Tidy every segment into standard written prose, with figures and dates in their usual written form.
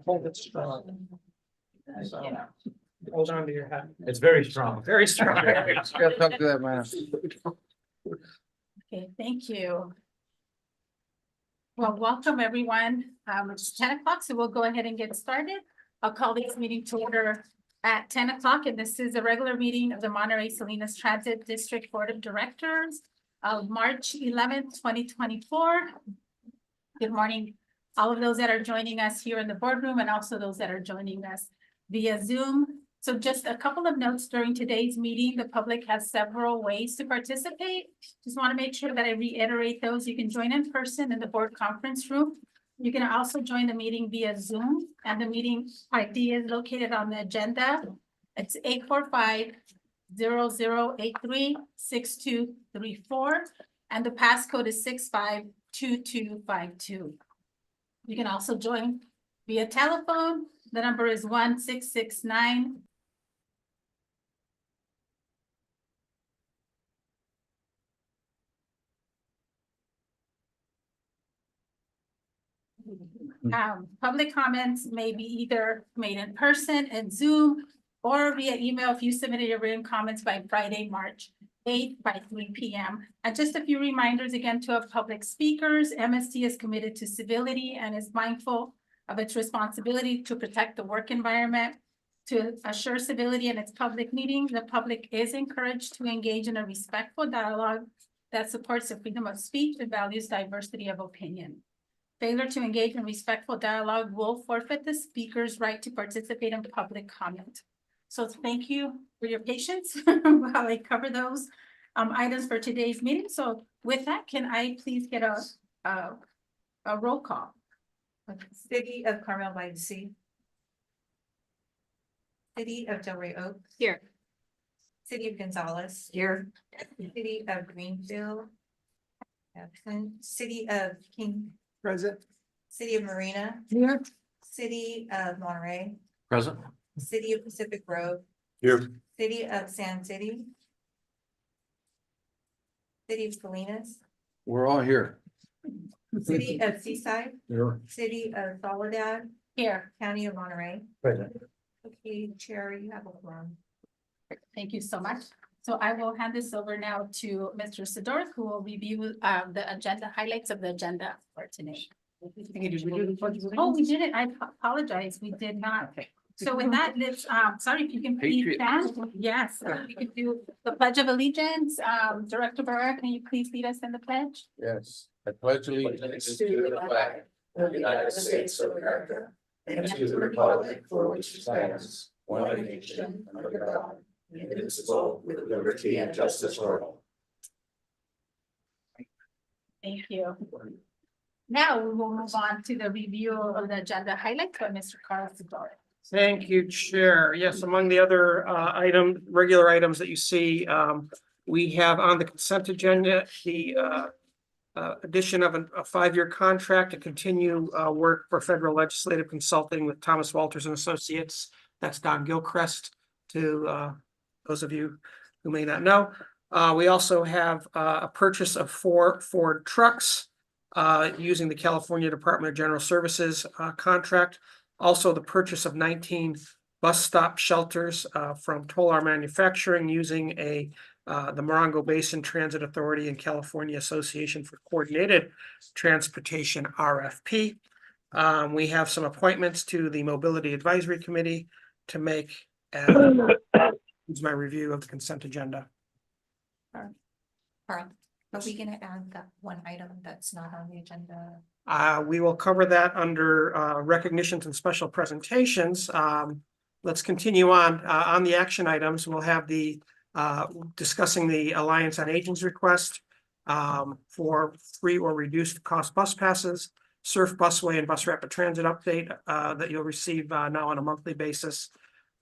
Hold it strong. So, hold on to your hat. It's very strong. Very strong. Gotta talk to that man. Okay, thank you. Well, welcome everyone. It's 10 o'clock, so we'll go ahead and get started. I'll call this meeting to order at 10 o'clock, and this is a regular meeting of the Monterey Salinas Transit District Board of Directors of March 11th, 2024. Good morning, all of those that are joining us here in the boardroom and also those that are joining us via Zoom. So just a couple of notes during today's meeting. The public has several ways to participate. Just want to make sure that I reiterate those. You can join in person in the board conference room. You can also join the meeting via Zoom, and the meeting ID is located on the agenda. It's 845-0083-6234, and the passcode is 652252. You can also join via telephone. The number is 1669. Public comments may be either made in person and Zoom or via email if you submitted your written comments by Friday, March 8th by 3 p.m. And just a few reminders again to our public speakers. MST is committed to civility and is mindful of its responsibility to protect the work environment. To assure civility in its public meetings, the public is encouraged to engage in a respectful dialogue that supports the freedom of speech and values diversity of opinion. Failure to engage in respectful dialogue will forfeit the speaker's right to participate in public comment. So thank you for your patience while I cover those items for today's meeting. So with that, can I please get a roll call? City of Carmel by the Sea. City of Delray Oaks. Here. City of Gonzales. Here. City of Greenfield. Absent. City of King. Present. City of Marina. Here. City of Monterey. Present. City of Pacific Grove. Here. City of San City. City of Salinas. We're all here. City of Seaside. Here. City of Soledad. Here. County of Monterey. Present. Okay, Chair, you have a forum. Thank you so much. So I will hand this over now to Mr. Sidor, who will review the agenda highlights of the agenda for today. Oh, we didn't. I apologize. We did not. So with that, let's, sorry if you can please Patriot. stand. Yes, we can do the Pledge of Allegiance. Director Barra, can you please lead us in the pledge? Yes. I pledge allegiance to the flag of the United States of America and to the republic for which it stands, one nation, under God, indivisible, with liberty and justice for all. Thank you. Now we will move on to the review of the agenda highlights by Mr. Carl Sidor. Thank you, Chair. Yes, among the other regular items that you see, we have on the consent agenda, the addition of a 5-year contract to continue work for federal legislative consulting with Thomas Walters and Associates. That's Don Gilchrist, to those of you who may not know. We also have a purchase of 4 Ford trucks using the California Department of General Services contract. Also, the purchase of 19 bus stop shelters from Tolar Manufacturing using the Morongo Basin Transit Authority and California Association for Coordinated Transportation, RFP. We have some appointments to the Mobility Advisory Committee to make. Here's my review of the consent agenda. Carl, are we gonna add that one item that's not on the agenda? We will cover that under recognitions and special presentations. Let's continue on the action items. We'll have the discussing the Alliance on Aging's request for free or reduced cost bus passes, Surf Busway and Bus Rapid Transit update that you'll receive now on a monthly basis.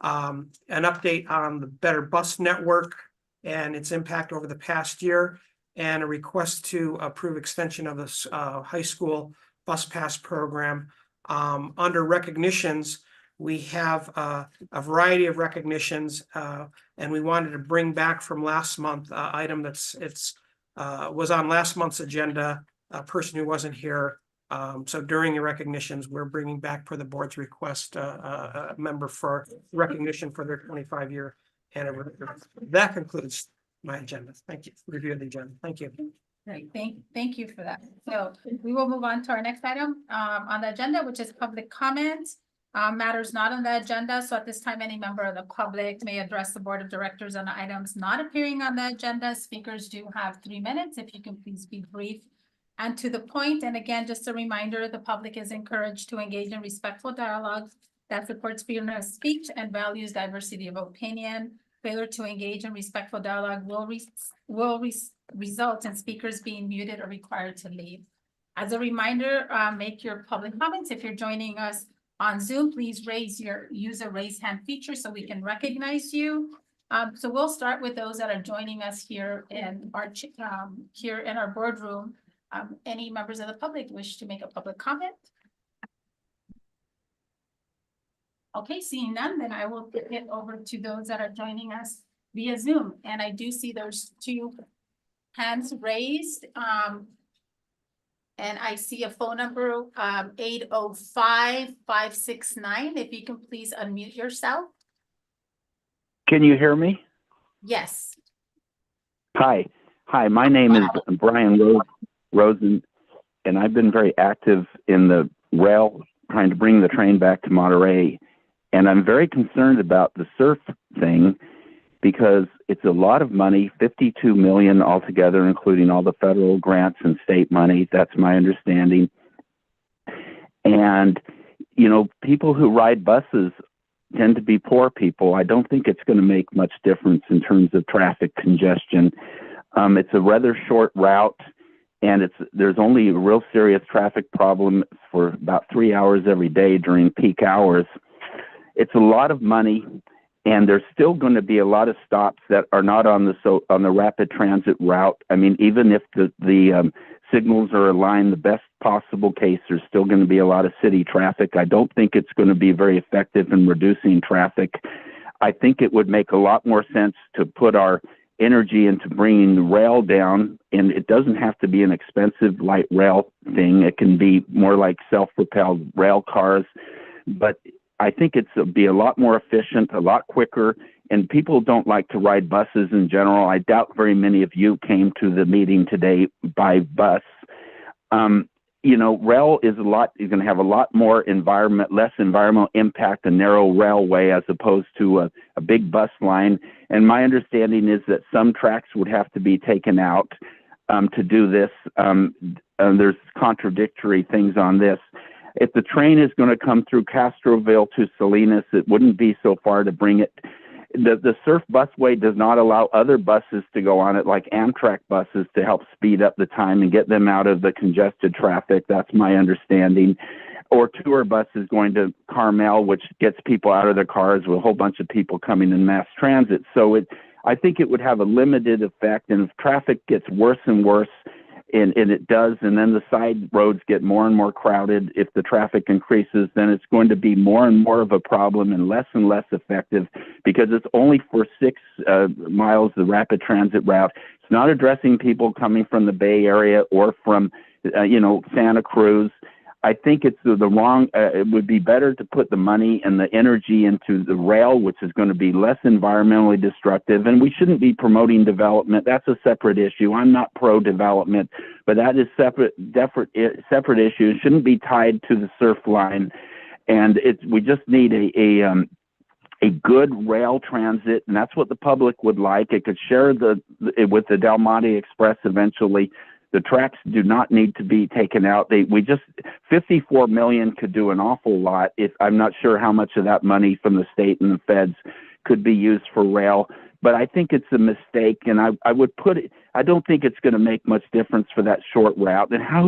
An update on the Better Bus Network and its impact over the past year, and a request to approve extension of this high school bus pass program. Under recognitions, we have a variety of recognitions, and we wanted to bring back from last month item was on last month's agenda, a person who wasn't here So during the recognitions, we're bringing back per the board's request, a member for recognition for their 25-year anniversary. That concludes my agenda. Thank you. Review of the agenda. Thank you. Great, thank you for that. So we will move on to our next item on the agenda, which is public comments. Matters not on the agenda, so at this time, any member of the public may address the board of directors on items not appearing on the agenda. Speakers do have 3 minutes. If you can please be brief and to the point. And again, just a reminder, the public is encouraged to engage in respectful dialogue that supports freedom of speech and values diversity of opinion. Failure to engage in respectful dialogue will result in speakers being muted or required to leave. As a reminder, make your public comments. If you're joining us on Zoom, please use a raise hand feature so we can recognize you. So we'll start with those that are joining us here in our boardroom. Any members of the public wish to make a public comment? Okay, seeing none, then I will get it over to those that are joining us via Zoom. And I do see there's 2 hands raised. And I see a phone number, 805-569. If you can please unmute yourself. Can you hear me? Yes. Hi. My name is Brian Rosen, and I've been very active in the rail, trying to bring the train back to Monterey. And I'm very concerned about the surf thing because it's a lot of money, $52 million altogether, including all the federal grants and state money. That's my understanding. And, people who ride buses tend to be poor people. I don't think it's going to make much difference in terms of traffic congestion. It's a rather short route, and there's only a real serious traffic problem for about 3 hours every day during peak hours. It's a lot of money, and there's still going to be a lot of stops that are not on the rapid transit route. I mean, even if the signals are aligned the best possible case, there's still going to be a lot of city traffic. I don't think it's going to be very effective in reducing traffic. I think it would make a lot more sense to put our energy into bringing the rail down, and it doesn't have to be an expensive light rail thing. It can be more like self-propelled rail cars, but I think it'll be a lot more efficient, a lot quicker, and people don't like to ride buses in general. I doubt very many of you came to the meeting today by bus. Rail is going to have a lot more less environmental impact, a narrow railway as opposed to a big bus line. And my understanding is that some tracks would have to be taken out to do this. There's contradictory things on this. If the train is going to come through Castroville to Salinas, it wouldn't be so far to bring it. The surf busway does not allow other buses to go on it, like Amtrak buses, to help speed up the time and get them out of the congested traffic. That's my understanding. Or tour buses going to Carmel, which gets people out of their cars with a whole bunch of people coming in mass transit. So I think it would have a limited effect. And if traffic gets worse and worse, and it does, and then the side roads get more and more crowded, if the traffic increases, then it's going to be more and more of a problem and less effective, because it's only for 6 miles, the rapid transit route. It's not addressing people coming from the Bay Area or from, Santa Cruz. I think it's the wrong, it would be better to put the money and the energy into the rail, which is going to be less environmentally destructive. And we shouldn't be promoting development. That's a separate issue. I'm not pro-development, but that is separate issue. It shouldn't be tied to the surf line. And we just need a good rail transit, and that's what the public would like. It could share with the Del Monte Express eventually. The tracks do not need to be taken out. $54 million could do an awful lot. I'm not sure how much of that money from the state and the feds could be used for rail, but I think it's a mistake. And I would put it, I don't think it's going to make much difference for that short route. And how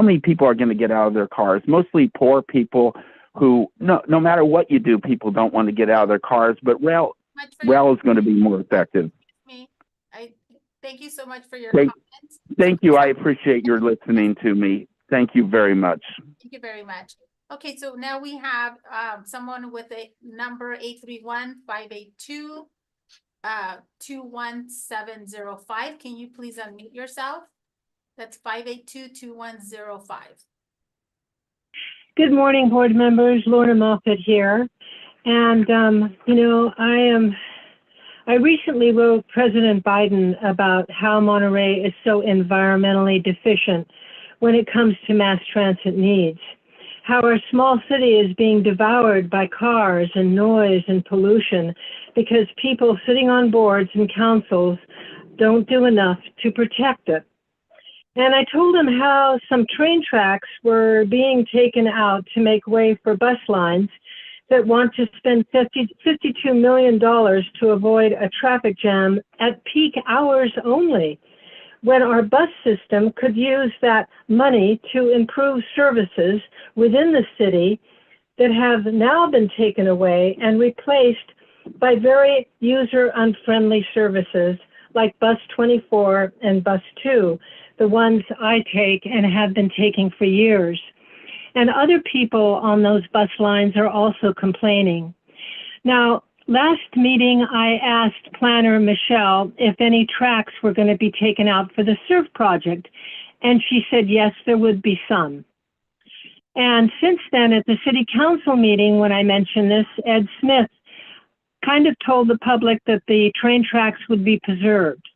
many people are going to get out of their cars? Mostly poor people who, no matter what you do, people don't want to get out of their cars, but rail is going to be more effective. Thank you so much for your comments. Thank you. I appreciate your listening to me. Thank you very much. Thank you very much. Okay, so now we have someone with a number 831-582-21705. Can you please unmute yourself? That's 582-2105. Good morning, board members. Lorna Moffett here. And, I recently wrote President Biden about how Monterey is so environmentally deficient when it comes to mass transit needs. How our small city is being devoured by cars and noise and pollution because people sitting on boards and councils don't do enough to protect it. And I told him how some train tracks were being taken out to make way for bus lines that want to spend $52 million to avoid a traffic jam at peak hours only, when our bus system could use that money to improve services within the city that have now been taken away and replaced by very user-unfriendly services like Bus 24 and Bus 2, the ones I take and have been taking for years. And other people on those bus lines are also complaining. Now, last meeting, I asked planner Michelle if any tracks were going to be taken out for the SURF project, and she said yes, there would be some. And since then, at the city council meeting, when I mentioned this, Ed Smith kind of told the public that the train tracks would be preserved.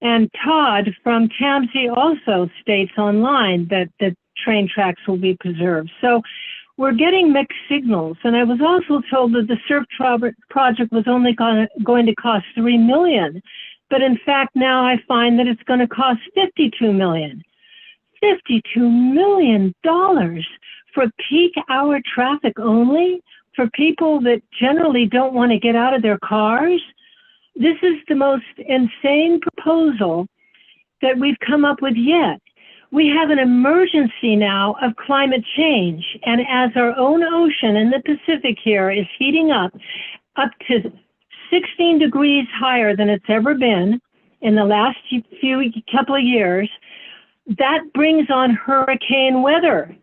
And Todd from TAMSI also states online that the train tracks will be preserved. So we're getting mixed signals. And I was also told that the SURF project was only going to cost $3 million. But in fact, now I find that it's going to cost $52 million. $52 million for peak hour traffic only? For people that generally don't want to get out of their cars? This is the most insane proposal that we've come up with yet. We have an emergency now of climate change, and as our own ocean in the Pacific here is heating up to 16 degrees higher than it's ever been in the last couple of years, that brings on hurricane weather.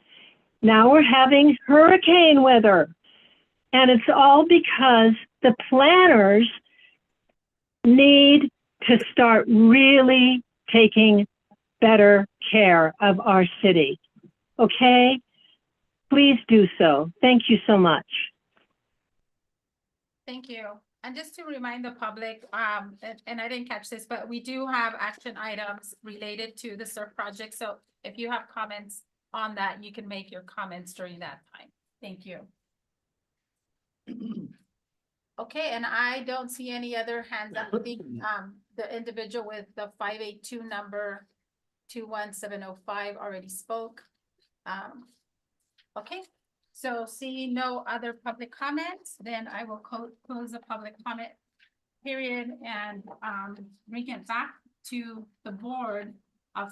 Now we're having hurricane weather. And it's all because the planners need to start really taking better care of our city. Okay? Please do so. Thank you so much. Thank you. And just to remind the public, and I didn't catch this, but we do have action items related to the SURF project. So if you have comments on that, you can make your comments during that time. Thank you. Okay, and I don't see any other hands up. I think the individual with the 582 number 21705 already spoke. Okay, so seeing no other public comments, then I will close the public comment period and bring it back to the board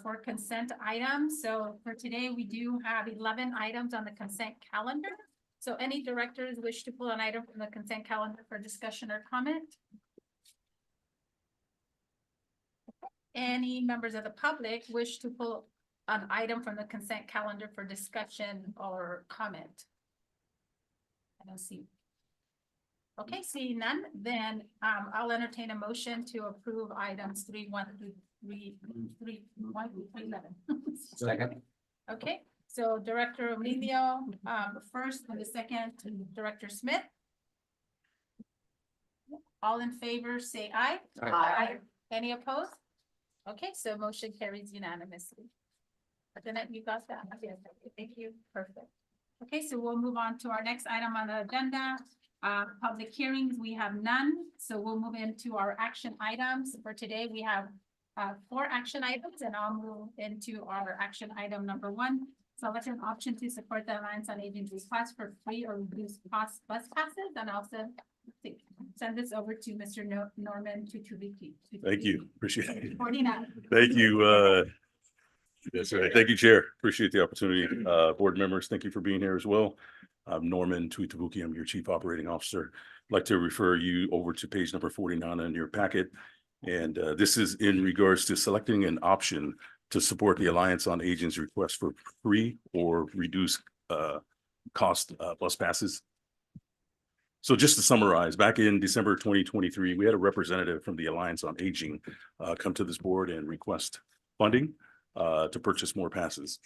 for consent items. So for today, we do have 11 items on the consent calendar. So any directors wish to pull an item from the consent calendar for discussion or comment? Any members of the public wish to pull an item from the consent calendar for discussion or comment? I don't see. Okay, seeing none, then I'll entertain a motion to approve items 3, 1 through 3, 1 through 11. Second. Okay. So Director Emilio, first, and the second, Director Smith. All in favor, say aye. Aye. Any opposed? Okay, so motion carries unanimously. Jeanette, you got that? Yes, thank you. Perfect. Okay, so we'll move on to our next item on the agenda. Public hearings, we have none. So we'll move into our action items. For today, we have 4 action items, and I'll move into our action item number 1. Select an option to support the Alliance on Aging request for free or reduced cost bus passes, and also send this over to Mr. Norman Tutubiki. Thank you. Appreciate it. 49. Thank you. That's right. Thank you, Chair. Appreciate the opportunity. Board members, thank you for being here as well. I'm Norman Tuitabuki. I'm your Chief Operating Officer. I'd like to refer you over to page number 49 in your packet. And this is in regards to selecting an option to support the Alliance on Aging's request for free or reduced cost bus passes. So just to summarize, back in December 2023, we had a representative from the Alliance on Aging come to this board and request funding to purchase more passes.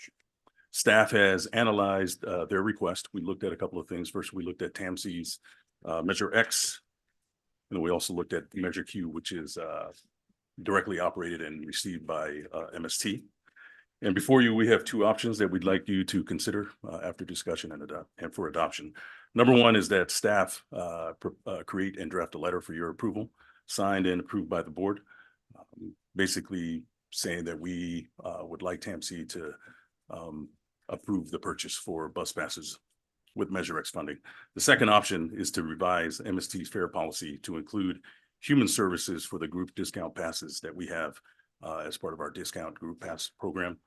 Staff has analyzed their request. We looked at a couple of things. First, we looked at TAMC's Measure X. And we also looked at Measure Q, which is directly operated and received by MST. And before you, we have two options that we'd like you to consider after discussion and for adoption. Number one is that staff create and draft a letter for your approval, signed and approved by the board, basically saying that we would like TAMC to approve the purchase for bus passes with Measure X funding. The second option is to revise MST's fare policy to include human services for the group discount passes that we have as part of our discount group pass program.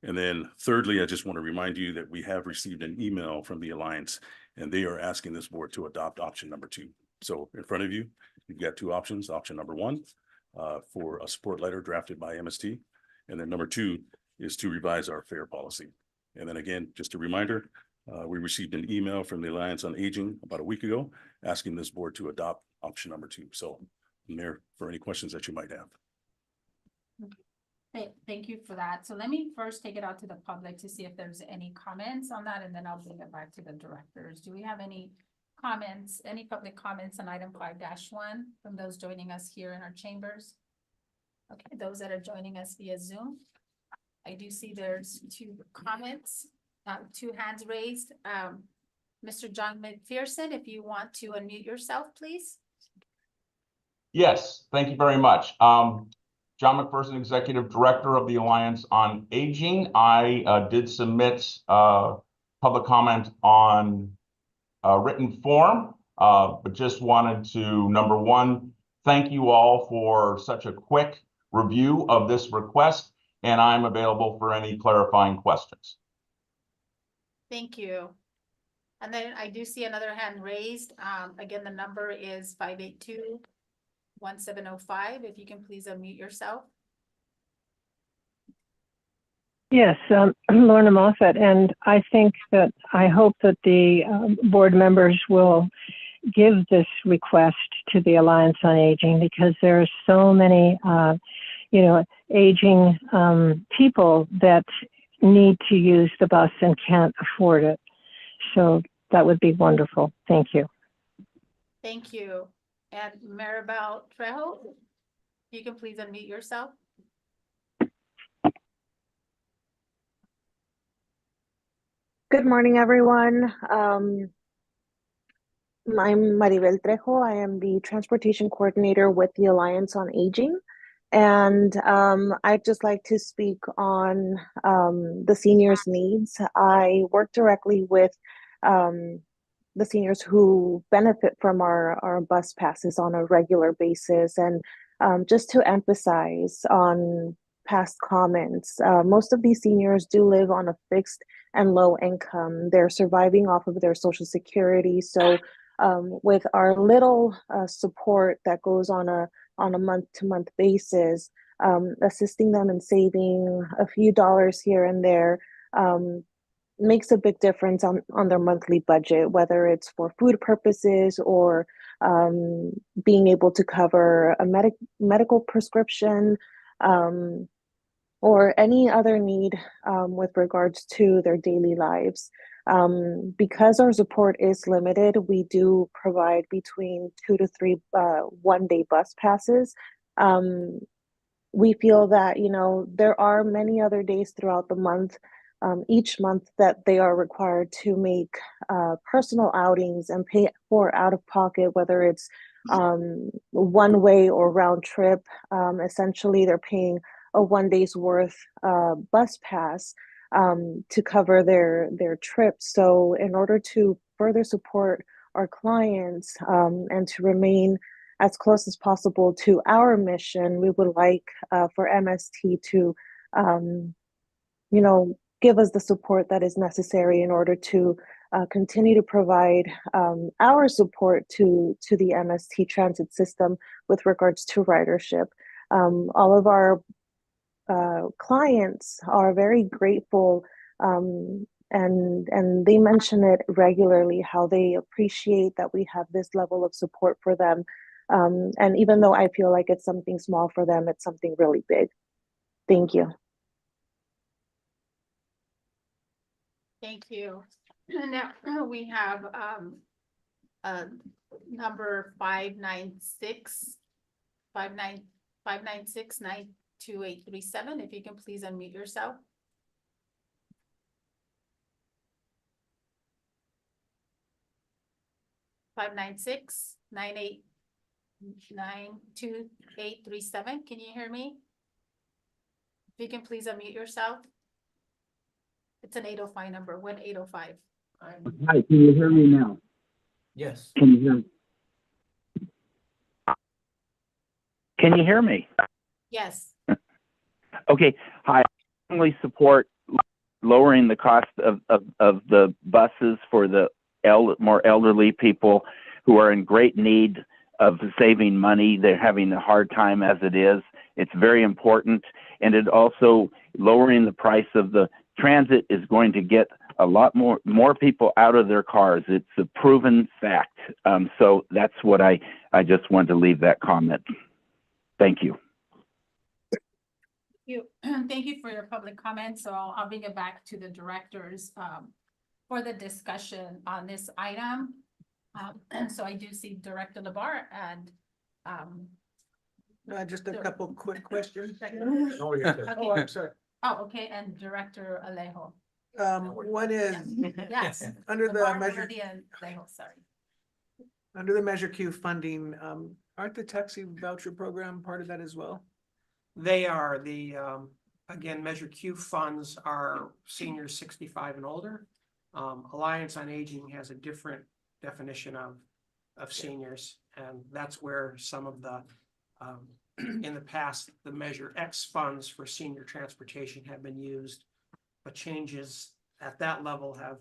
And then thirdly, I just want to remind you that we have received an email from the Alliance, and they are asking this board to adopt option number 2. So in front of you, you've got two options. Option number 1 for a support letter drafted by MST. And then number 2 is to revise our fare policy. And then again, just a reminder, we received an email from the Alliance on Aging about a week ago, asking this board to adopt option number 2. So I'm there for any questions that you might have. Thank you for that. So let me first take it out to the public to see if there's any comments on that, and then I'll bring it back to the directors. Do we have any comments, any public comments on item 5-1 from those joining us here in our chambers? Okay, those that are joining us via Zoom. I do see there's 2 comments, 2 hands raised. Mr. John McPherson, if you want to unmute yourself, please. Yes, thank you very much. John McPherson, Executive Director of the Alliance on Aging. I did submit public comment on written form, but just wanted to, number one, thank you all for such a quick review of this request, and I'm available for any clarifying questions. Thank you. And then I do see another hand raised. Again, the number is 582-1705. If you can please unmute yourself. Yes, Lorna Moffat, and I hope that the board members will give this request to the Alliance on Aging, because there are so many, aging people that need to use the bus and can't afford it. So that would be wonderful. Thank you. Thank you. And Maribel Trejo, you can please unmute yourself. Good morning, everyone. I'm Maribel Trejo. I am the transportation coordinator with the Alliance on Aging. And I'd just like to speak on the seniors' needs. I work directly with the seniors who benefit from our bus passes on a regular basis. And just to emphasize on past comments, most of these seniors do live on a fixed and low income. They're surviving off of their Social Security. So with our little support that goes on a month-to-month basis, assisting them in saving a few dollars here and there makes a big difference on their monthly budget, whether it's for food purposes or being able to cover a medical prescription, or any other need with regards to their daily lives. Because our support is limited, we do provide between 2 to 3 one-day bus passes. We feel that, there are many other days throughout the month, each month, that they are required to make personal outings and pay for out of pocket, whether it's one way or round trip. Essentially, they're paying a 1 day's worth bus pass to cover their trips. So in order to further support our clients and to remain as close as possible to our mission, we would like for MST to, give us the support that is necessary in order to continue to provide our support to the MST transit system with regards to ridership. All of our clients are very grateful, and they mention it regularly, how they appreciate that we have this level of support for them. And even though I feel like it's something small for them, it's something really big. Thank you. Thank you. Now, we have, number 596, 596-92837. If you can please unmute yourself. Five nine six nine eight 92837. Can you hear me? If you can please unmute yourself. It's an 805 number, 1805. Hi, can you hear me now? Yes. Can you hear me? Can you hear me? Yes. Okay, hi. I strongly support lowering the cost of the buses for the more elderly people who are in great need of saving money. They're having a hard time as it is. It's very important. And it also lowering the price of the transit is going to get a lot more people out of their cars. It's a proven fact. So that's what I just wanted to leave that comment. Thank you. Thank you for your public comments. So I'll bring it back to the directors for the discussion on this item. So I do see Director Labar and Just a couple quick questions. Okay. I'm sorry. Oh, okay, and Director Alejo. One is, Yes. under the Labar, measure, Moretti, and Alejo, sorry. under the Measure Q funding, aren't the taxi voucher program part of that as well? They are again, Measure Q funds are seniors 65 and older. Alliance on Aging has a different definition of seniors, and that's where some of the, in the past, the Measure X funds for senior transportation have been used, but changes at that level have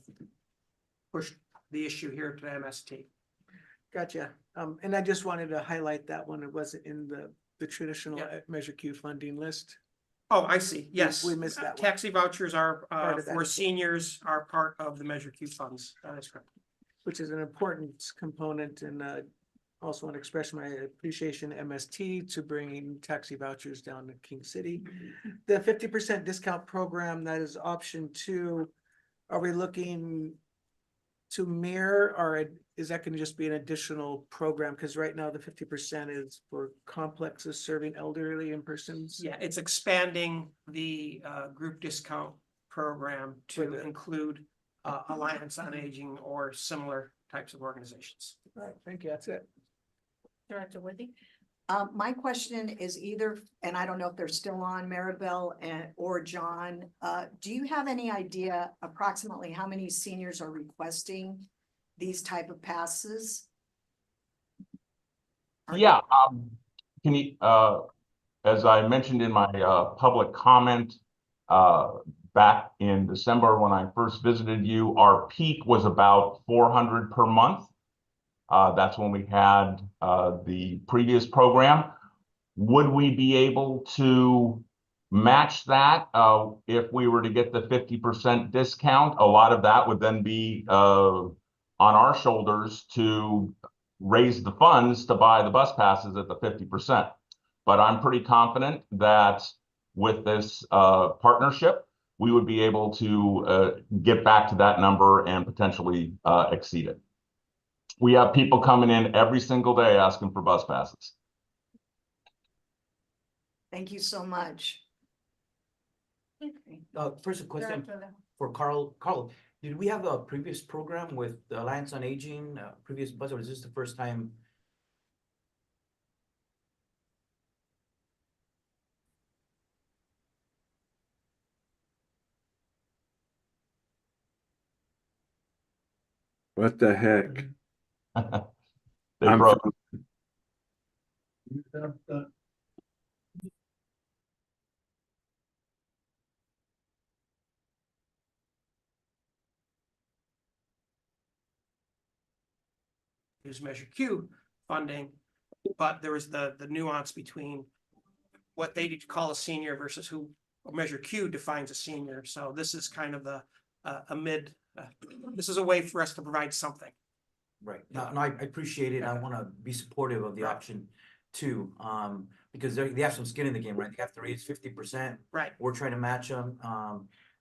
pushed the issue here to MST. Gotcha. And I just wanted to highlight that one. It wasn't in the traditional Yeah. Measure Q funding list. Oh, I see. Yes. We missed that one. Taxi vouchers are, Part of that for as well. seniors are part of the Measure Q funds. That is correct. Which is an important component, and also want to express my appreciation to MST to bringing taxi vouchers down to King City. The 50% discount program, that is option 2. Are we looking to mirror, or is that going to just be an additional program? Because right now the 50% is for complexes serving elderly in persons. Yeah, it's expanding the group discount program For to the- include Alliance on Aging or similar types of organizations. All right, thank you. That's it. Director Woody? My question is either, and I don't know if they're still on, Maribel or John, do you have any idea approximately how many seniors are requesting these type of passes? Yeah, can you, as I mentioned in my public comment, back in December when I first visited you, our peak was about 400 per month. That's when we had the previous program. Would we be able to match that if we were to get the 50% discount? A lot of that would then be on our shoulders to raise the funds to buy the bus passes at the 50%. But I'm pretty confident that with this partnership, we would be able to get back to that number and potentially exceed it. We have people coming in every single day asking for bus passes. Thank you so much. First a question Director Alejo. for Carl. Carl, did we have a previous program with the Alliance on Aging, previous bus, or is this the first time? What the heck? They I'm broke. Use Measure Q funding, but there was the nuance between what they call a senior versus who Measure Q defines a senior. So this is kind of this is a way for us to provide something. Right. No, I appreciate it. I want to be supportive of the Right. option 2, because they have some skin in the game, right? They have to raise 50%. Right. We're trying to match them.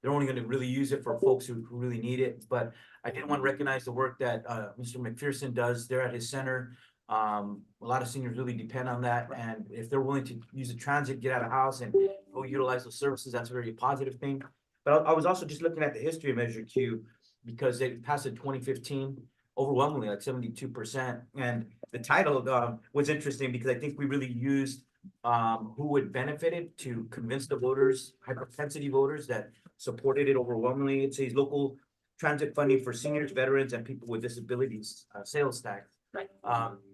they're only gonna really use it for folks who really need it. But I did want to recognize the work that Mr. McPherson does there at his center. A lot of seniors really depend on that, and if they're willing to use the transit, get out of house and go utilize those services, that's a very positive thing. But I was also just looking at the history of Measure Q, because they passed in 2015, overwhelmingly, like 72%. And the title was interesting because I think we really used who would benefit it to convince the voters, high propensity voters, that supported it overwhelmingly. It says local transit funding for seniors, veterans, and people with disabilities, sales tax. Right.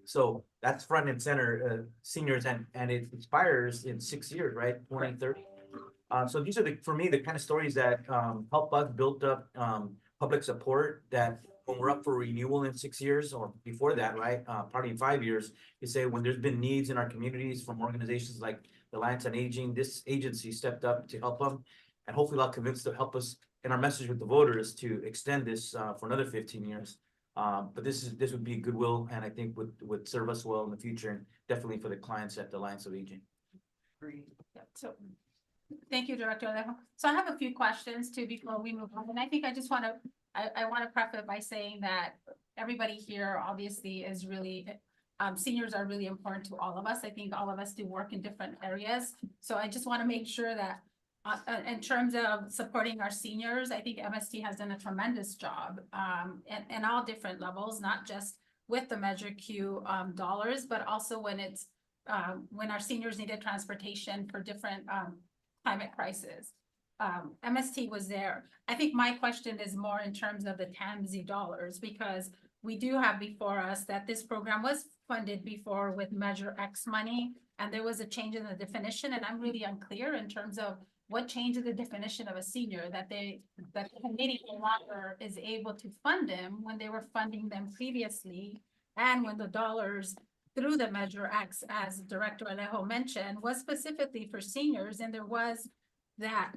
So that's front and center, seniors, and it expires in 6 years, right? 2030. So these are for me, the kind of stories that help us build up public support, that when we're up for renewal in 6 years or before that, right? Probably in 5 years, you say when there's been needs in our communities from organizations like the Alliance on Aging, this agency stepped up to help them. And hopefully they'll convince to help us in our message with the voters to extend this for another 15 years. But this would be goodwill, and I think would serve us well in the future, and definitely for the clients at the Alliance of Aging. Yeah, so thank you, Director Alejo. So I have a few questions too before we move on, and I think I just want to I want to preface by saying that everybody here obviously is really seniors are really important to all of us. I think all of us do work in different areas, so I just want to make sure that in terms of supporting our seniors, I think MST has done a tremendous job in all different levels, not just with the Measure Q dollars, but also when it's when our seniors needed transportation for different climate crisis. MST was there. I think my question is more in terms of the TAMZ dollars, because we do have before us that this program was funded before with Measure X money, and there was a change in the definition, and I'm really unclear in terms of what changes the definition of a senior, that the committee no longer is able to fund them when they were funding them previously, and when the dollars through the Measure X, as Director Alejo mentioned, was specifically for seniors, and there was that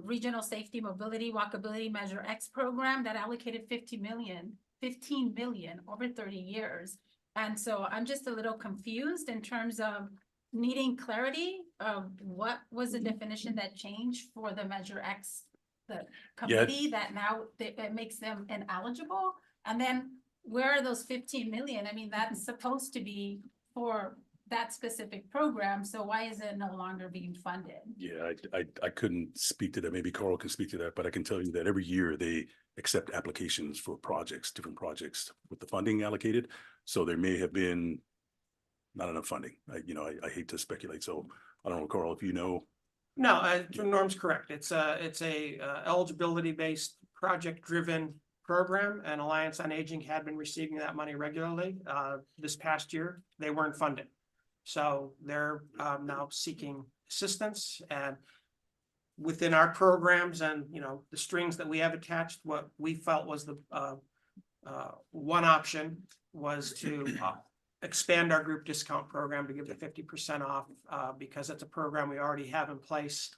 Regional Safety Mobility Walkability Measure X program that allocated 15 million over 30 years. And so I'm just a little confused in terms of needing clarity of what was the definition that changed for the Measure X, the committee that now it makes them ineligible. And then where are those 15 million? I mean, that's supposed to be for that specific program. So why is it no longer being funded? Yeah, I couldn't speak to that. Maybe Carl can speak to that, but I can tell you that every year they accept applications for projects, different projects with the funding allocated. So there may have been not enough funding. I hate to speculate. So I don't know, Carl, if you know. No, Norm's correct. It's a eligibility based, project driven program, and Alliance on Aging had been receiving that money regularly. This past year, they weren't funded. So they're now seeking assistance, and within our programs and, the strings that we have attached, what we felt was the one option was to expand our group discount program to give the 50% off because it's a program we already have in place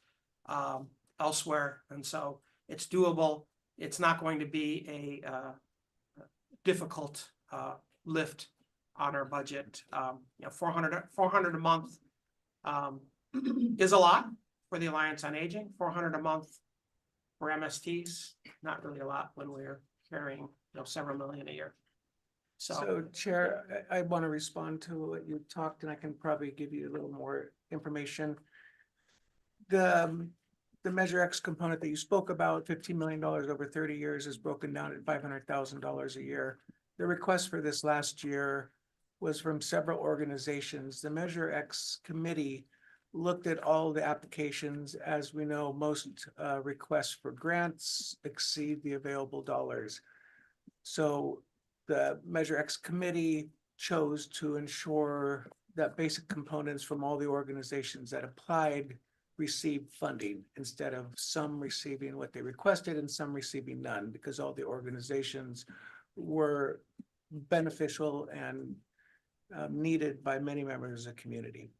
elsewhere. And so it's doable. It's not going to be a difficult lift on our budget. 400 a month is a lot for the Alliance on Aging. 400 a month for MSTs, not really a lot when we're carrying several million a year. So Chair, I want to respond to what you talked, and I can probably give you a little more information. The Measure X component that you spoke about, $15 million over 30 years, is broken down at $500,000 a year. The request for this last year was from several organizations. The Measure X committee looked at all the applications. As we know, most requests for grants exceed the available dollars. So the Measure X committee chose to ensure that basic components from all the organizations that applied received funding, instead of some receiving what they requested and some receiving none, because all the organizations were beneficial and needed by many members of the community.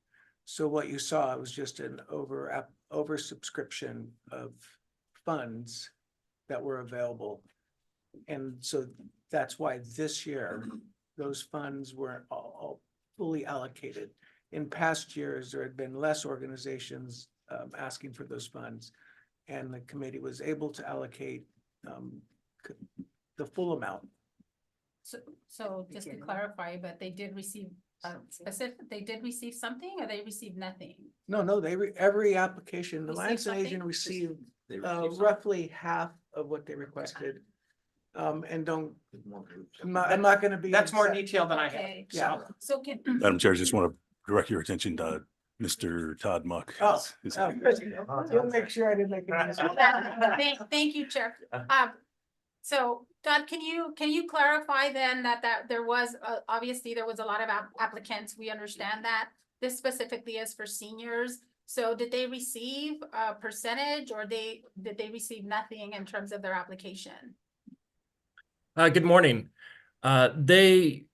So what you saw was just an oversubscription of funds that were available. And so that's why this year, those funds weren't all fully allocated. In past years, there had been less organizations asking for those funds. and the committee was able to allocate the full amount. So just to clarify, but they did receive they did receive something or they received nothing? No, every application, the Received Alliance on Aging something? received They received roughly half of what they requested. And don't, I'm not gonna be. That's more exact- detailed than I have. Okay. Yeah. So can. Madam Chair, I just want to direct your attention to Mr. Todd Muck. Oh, Is- you'll make sure I didn't make a mistake. Thank you, Chair. So Todd, can you clarify then that there was, obviously there was a lot of applicants, we understand that. This specifically is for seniors. So did they receive a percentage or did they receive nothing in terms of their application? Good morning. What the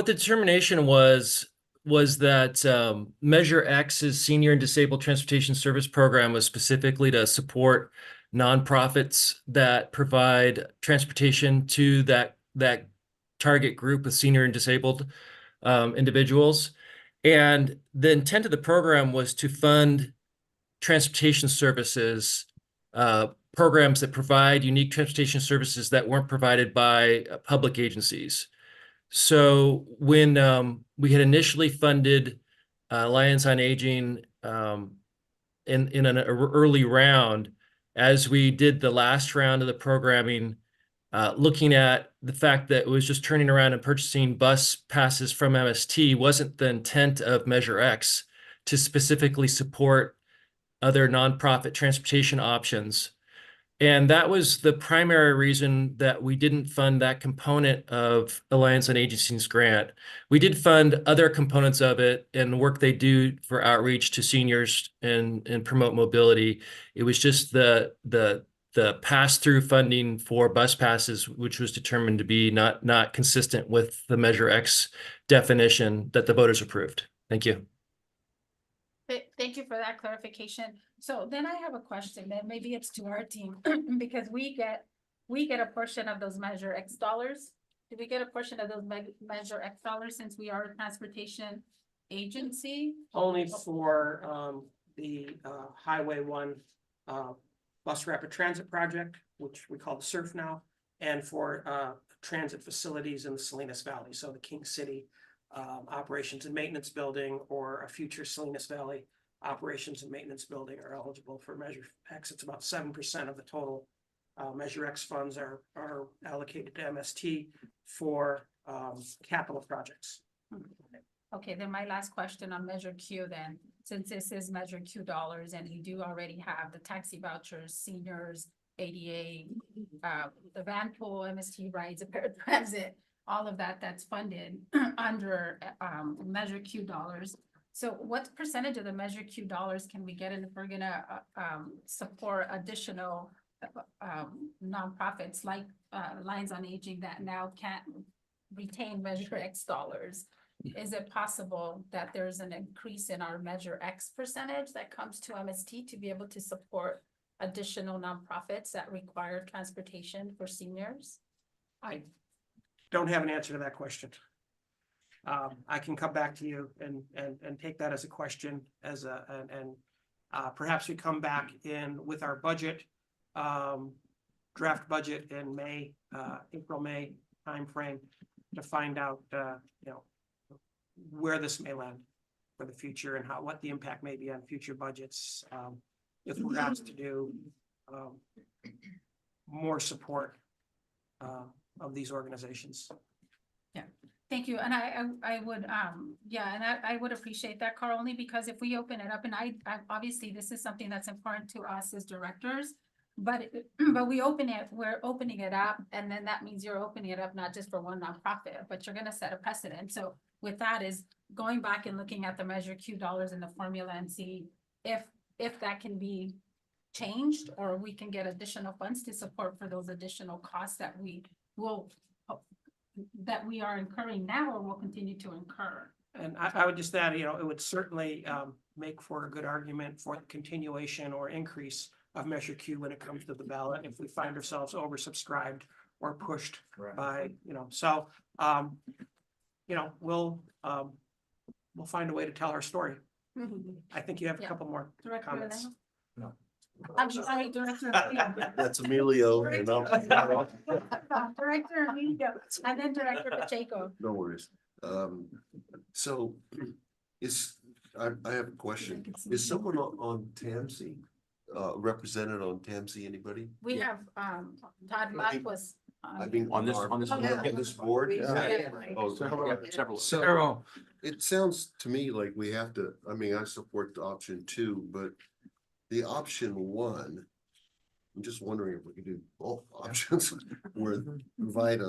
determination was that Measure X's Senior and Disabled Transportation Service Program was specifically to support nonprofits that provide transportation to that target group of senior and disabled individuals. And the intent of the program was to fund transportation services, programs that provide unique transportation services that weren't provided by public agencies. So when we had initially funded Alliance on Aging in an early round, as we did the last round of the programming, looking at the fact that it was just turning around and purchasing bus passes from MST wasn't the intent of Measure X to specifically support other nonprofit transportation options. And that was the primary reason that we didn't fund that component of Alliance on Aging's grant. We did fund other components of it and the work they do for outreach to seniors and promote mobility. It was just the pass-through funding for bus passes, which was determined to be not consistent with the Measure X definition that the voters approved. Thank you. Thank you for that clarification. So then I have a question, and maybe it's to our team, because we get a portion of those Measure X dollars. Do we get a portion of those Measure X dollars since we are a transportation agency? Only for the Highway 1 bus rapid transit project, which we call the SURF now, and for transit facilities in the Salinas Valley. So the King City operations and maintenance building or a future Salinas Valley operations and maintenance building are eligible for Measure X. It's about 7% of the total Measure X funds are allocated to MST for capital projects. Okay, then my last question on Measure Q then, since this is Measure Q dollars and we do already have the taxi vouchers, seniors, ADA, the van pool, MST rides, transit, all of that's funded under Measure Q dollars. So what percentage of the Measure Q dollars can we get in if we're gonna support additional nonprofits like Alliance on Aging that now can't retain Measure X dollars? Is it possible that there's an increase in our Measure X percentage that comes to MST to be able to support additional nonprofits that require transportation for seniors? I don't have an answer to that question. I can come back to you and take that as a question and perhaps we come back in with our budget, draft budget in May, April, May timeframe to find out, where this may land for the future and what the impact may be on future budgets. If we're asked to do more support of these organizations. Thank you, and I would, I would appreciate that, Carl, only because if we open it up, and I obviously this is something that's important to us as directors, but we're opening it up, and then that means you're opening it up not just for one nonprofit, but you're gonna set a precedent. So with that is going back and looking at the Measure Q dollars in the formula and see if that can be changed or we can get additional funds to support for those additional costs that we are incurring now or will continue to incur. And I would just add, it would certainly make for a good argument for the continuation or increase of Measure Q when it comes to the ballot if we find ourselves oversubscribed or pushed by, so we'll find a way to tell our story. I think you have a couple more Director comments. No. I'm sorry, Director. Emilio. That's Emilio and Director Emilio, and then Director Pacheco. no worries. So I have a question. Is someone on TAMSI, represented on TAMSI, anybody? We have, Todd Mott was. I mean, On this board? Yeah. Oh, Several. So it sounds to me like we have to, I mean, I support the option 2, but the option 1, I'm just wondering if we could do both options where provide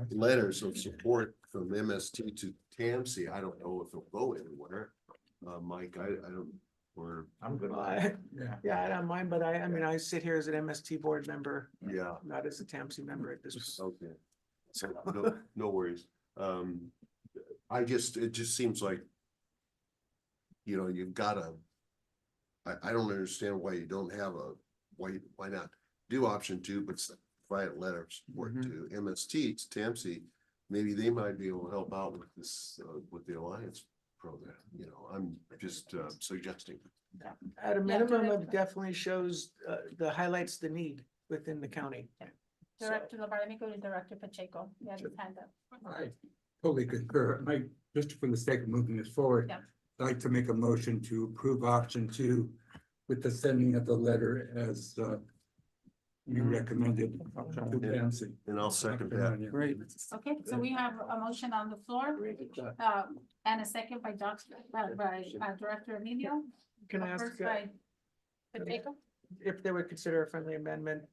letters of support from MST to TAMSI. I don't know if it'll go anywhere. Mike, I don't, or, I'm good. Yeah, I don't mind, but I mean, I sit here as an MST board member, yeah, not as a TAMC member at this. okay. So no worries. It just seems like, you've gotta, I don't understand why you don't have why not do option 2, but provide a letter of support to MST, to TAMC. Maybe they might be able to help out with this, with the Alliance program. I'm just suggesting. At a minimum, it definitely shows, highlights the need within the county. Director Labaramico to Director Pacheco. You have your hand up. I totally concur. Just for the sake of moving this forward, Yeah. I'd like to make a motion to approve option 2 with the sending of the letter as you recommended to Nancy. And I'll second that. Great. Okay, so we have a motion on the floor, and a second by Director Emilio. Can I ask First by Pacheco. if they would consider a friendly amendment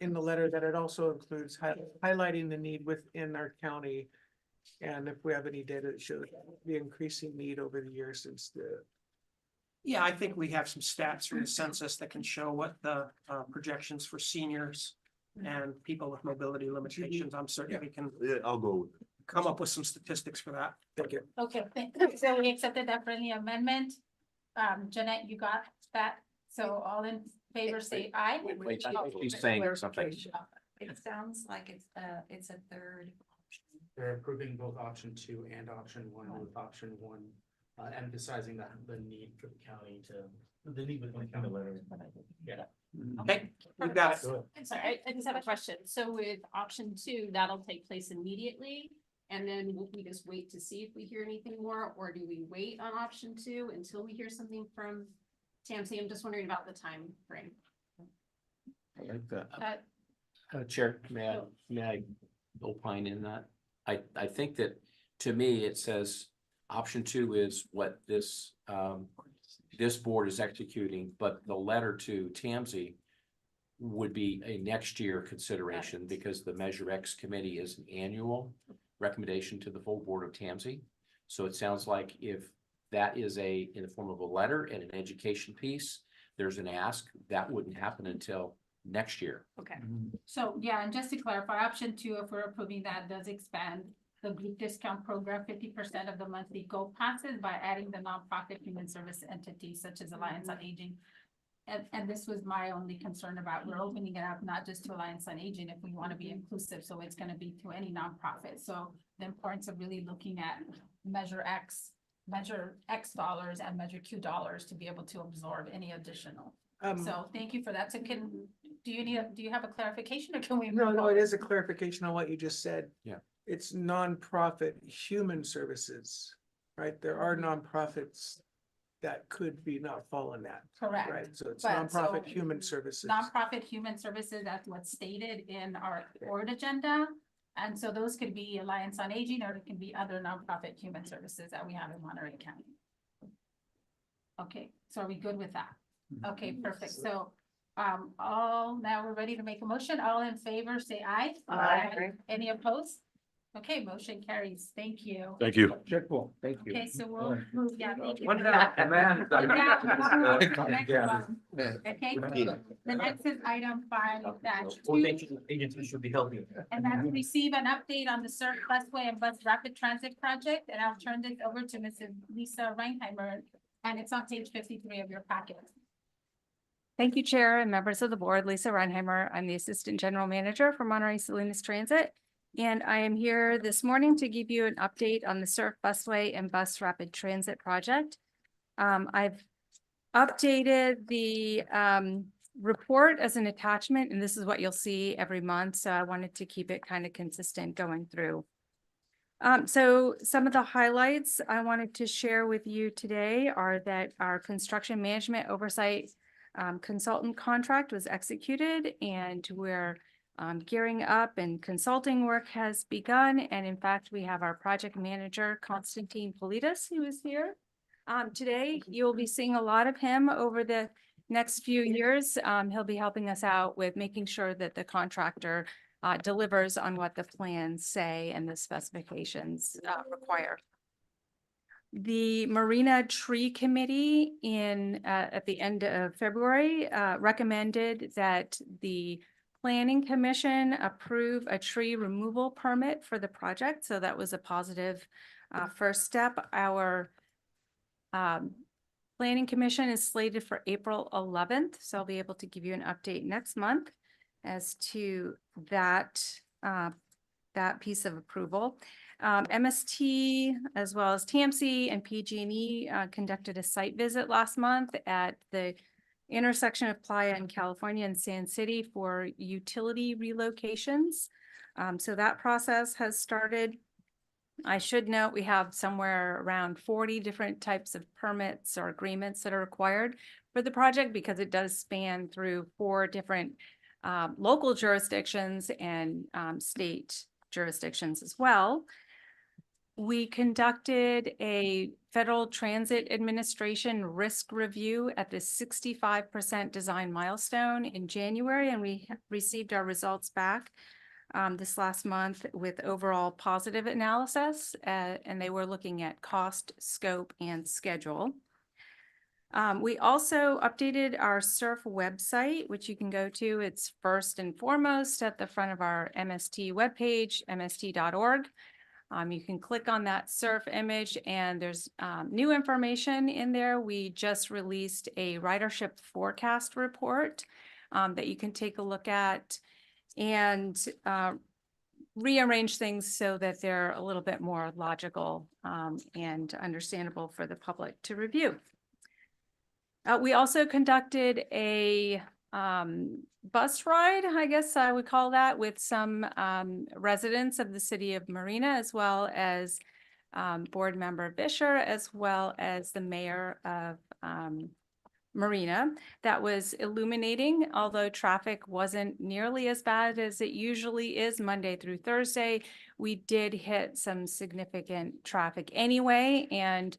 in the letter that it also includes highlighting the need within our county? And if we have any data that shows the increasing need over the years since the. Yeah, I think we have some stats from the census that can show what the projections for seniors and people with mobility limitations. I'm certain we can Yeah, I'll go with it. come up with some statistics for that. Thank you. Okay, so we accepted that friendly amendment. Jeanette, you got that? So all in favor, say aye. Wait, Oh, she's saying something. It sounds like it's a third option. They're approving both option 2 and option 1, with option 1 emphasizing that the need for the county to, the need within the county. Yeah. Okay, we got it. I'm sorry, I just have a question. So with option 2, that'll take place immediately. And then will we just wait to see if we hear anything more, or do we wait on option 2 until we hear something from TAMC? I'm just wondering about the time frame. I like that. Chair, may I opine in that? I think that, to me, it says option 2 is what this board is executing, but the letter to TAMC would be a next year consideration because the Measure X committee is an annual recommendation to the full board of TAMC. So it sounds like if that is in the form of a letter and an education piece, there's an ask, that wouldn't happen until next year. Okay, so yeah, and just to clarify, option 2, if we're approving that, does expand the group discount program 50% of the monthly GO passes by adding the nonprofit human service entities such as Alliance on Aging. And this was my only concern about, we're opening it up not just to Alliance on Aging if we want to be inclusive, so it's going to be to any nonprofit. So the importance of really looking at Measure X dollars and Measure Q dollars to be able to absorb any additional. So thank you for that. So do you have a clarification, or can we? No, it is a clarification on what you just said. Yeah. It's nonprofit human services, right? There are nonprofits that could be not fall in that. Correct. Right, so it's But nonprofit human services. Nonprofit human services, that's what's stated in our board agenda. And so those could be Alliance on Aging, or it can be other nonprofit human services that we have in Monterey County. Okay, so are we good with that? Okay, perfect. So now we're ready to make a motion. All in favor, say aye. Aye. Any opposed? Okay, motion carries. Thank you. Thank you. Checkful. Thank you. Okay, so we'll move, yeah, thank you. One down. Yeah, we'll move to the next one. Okay, the next is item 5-2, Agencies should be helping. and that's receive an update on the Surf Busway and Bus Rapid Transit Project, and I'll turn this over to Mrs. Lisa Reinheimer, and it's on page 53 of your packet. Thank you, Chair and members of the board. Lisa Reinheimer. I'm the Assistant General Manager for Monterey Salinas Transit. And I am here this morning to give you an update on the Surf Busway and Bus Rapid Transit Project. I've updated the report as an attachment, and this is what you'll see every month. So I wanted to keep it kind of consistent going through. So some of the highlights I wanted to share with you today are that our construction management oversight consultant contract was executed, and we're gearing up and consulting work has begun. And in fact, we have our project manager, Constantine Politis, who is here. Today, you'll be seeing a lot of him over the next few years. He'll be helping us out with making sure that the contractor delivers on what the plans say and the specifications require. The Marina Tree Committee at the end of February recommended that the Planning Commission approve a tree removal permit for the project. So that was a positive first step. Our Planning Commission is slated for April 11th. So I'll be able to give you an update next month as to that piece of approval. MST, as well as TMC and PG&E conducted a site visit last month at the intersection of Playa in California and Sand City for utility relocations. So that process has started. I should note we have somewhere around 40 different types of permits or agreements that are required for the project, because it does span through 4 different local jurisdictions and state jurisdictions as well. We conducted a Federal Transit Administration risk review at the 65% design milestone in January, and we received our results back this last month with overall positive analysis, and they were looking at cost, scope, and schedule. We also updated our SURF website, which you can go to. It's first and foremost at the front of our MST webpage, mst.org. You can click on that SURF image, and there's new information in there. We just released a ridership forecast report that you can take a look at and rearrange things so that they're a little bit more logical and understandable for the public to review. We also conducted a bus ride, I guess I would call that, with some residents of the city of Marina, as well as board member Bisher, as well as the mayor of Marina. That was illuminating, although traffic wasn't nearly as bad as it usually is Monday through Thursday. We did hit some significant traffic anyway, and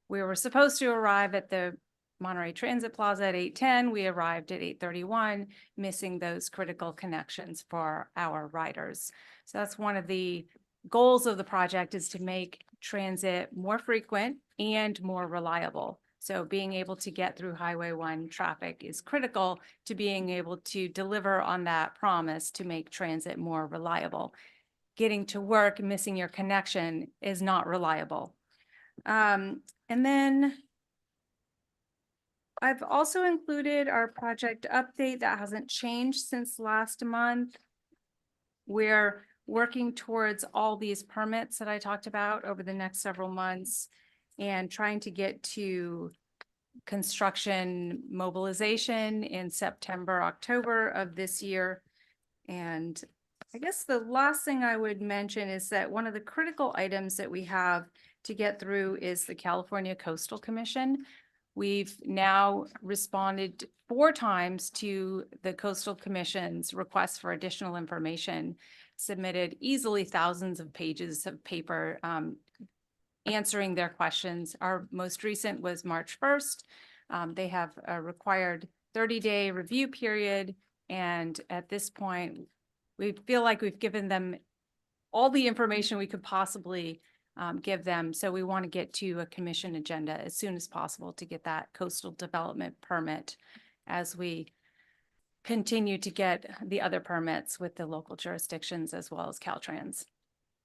we were supposed to arrive at the Monterey Transit Plaza at 8:10. We arrived at 8:31, missing those critical connections for our riders. So that's one of the goals of the project, is to make transit more frequent and more reliable. So being able to get through Highway 1 traffic is critical to being able to deliver on that promise to make transit more reliable. Getting to work, missing your connection is not reliable. And then I've also included our project update that hasn't changed since last month. We're working towards all these permits that I talked about over the next several months and trying to get to construction mobilization in September, October of this year. And I guess the last thing I would mention is that one of the critical items that we have to get through is the California Coastal Commission. We've now responded 4 times to the Coastal Commission's request for additional information, submitted easily thousands of pages of paper answering their questions. Our most recent was March 1st. They have a required 30-day review period, and at this point, we feel like we've given them all the information we could possibly give them. So we want to get to a commission agenda as soon as possible to get that coastal development permit as we continue to get the other permits with the local jurisdictions as well as Caltrans.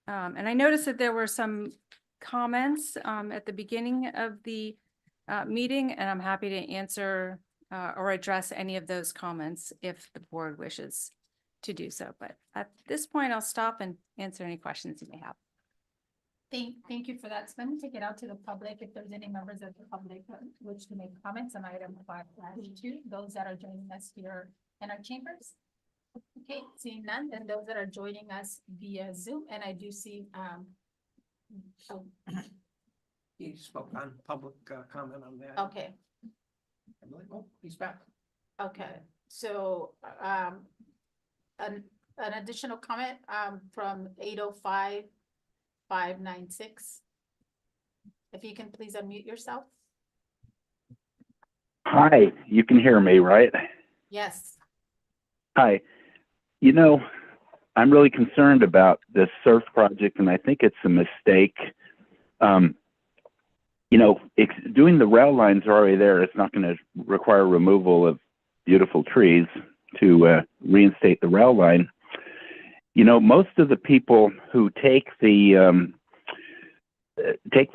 And I noticed that there were some comments at the beginning of the meeting, and I'm happy to answer or address any of those comments if the board wishes to do so. But at this point, I'll stop and answer any questions you may have. Thank you for that. So let me take it out to the public. If there's any members of the public that wish to make comments on item 5-2, those that are joining us here in our chambers. Okay, seeing none, then those that are joining us via Zoom, and I do see, oh, He spoke on public comment on that. okay, Oh, he's back. okay. So, an additional comment, from 805-596. If you can please unmute yourself. Hi, you can hear me, right? Yes. Hi. You know, I'm really concerned about this surf project, and I think it's a mistake. You know, doing the rail lines are already there. It's not going to require removal of beautiful trees to reinstate the rail line. You know, most of the people who take the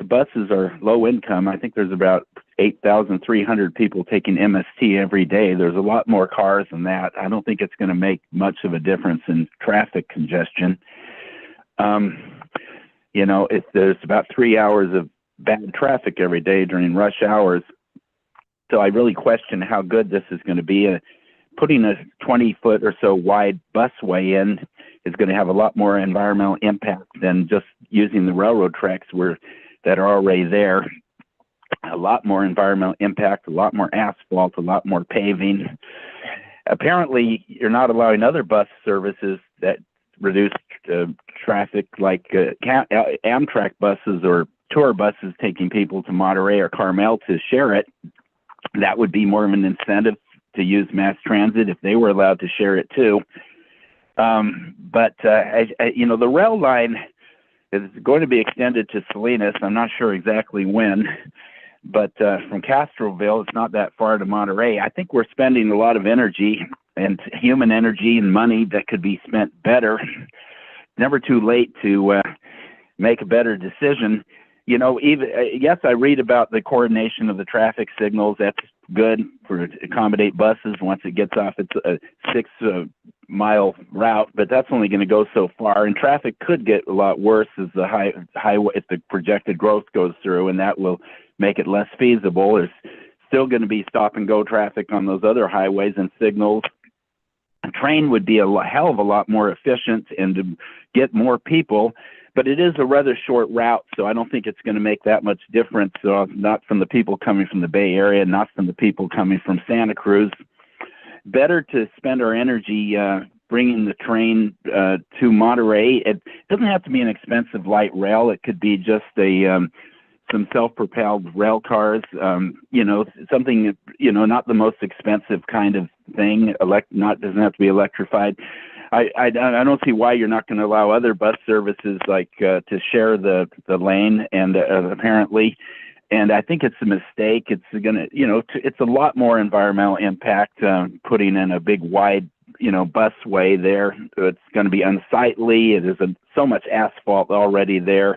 buses are low income. I think there's about 8,300 people taking MST every day. There's a lot more cars than that. I don't think it's going to make much of a difference in traffic congestion. You know, there's about 3 hours of bad traffic every day during rush hours. So I really question how good this is going to be. Putting a 20-foot or so wide busway in is going to have a lot more environmental impact than just using the railroad tracks that are already there. A lot more environmental impact, a lot more asphalt, a lot more paving. Apparently, you're not allowing other bus services that reduce traffic, like Amtrak buses or tour buses taking people to Monterey or Carmel to share it. That would be more of an incentive to use mass transit if they were allowed to share it too. You know, the rail line is going to be extended to Salinas. I'm not sure exactly when, but from Castroville, it's not that far to Monterey. I think we're spending a lot of energy and human energy and money that could be spent better. Never too late to make a better decision. You know, even yes, I read about the coordination of the traffic signals. That's good to accommodate buses once it gets off its 6-mile route, but that's only going to go so far. And traffic could get a lot worse as the highway, if the projected growth goes through, and that will make it less feasible. There's still going to be stop and go traffic on those other highways and signals. A train would be a hell of a lot more efficient and to get more people. But it is a rather short route, so I don't think it's going to make that much difference, not from the people coming from the Bay Area, not from the people coming from Santa Cruz. Better to spend our energy bringing the train to Monterey. It doesn't have to be an expensive light rail. It could be just some self-propelled rail cars, you know, something, you know, not the most expensive kind of thing, doesn't have to be electrified. I don't see why you're not going to allow other bus services like to share the lane, and apparently, and I think it's a mistake. It's going to, you know, it's a lot more environmental impact putting in a big wide, you know, busway there. It's going to be unsightly. It is so much asphalt already there.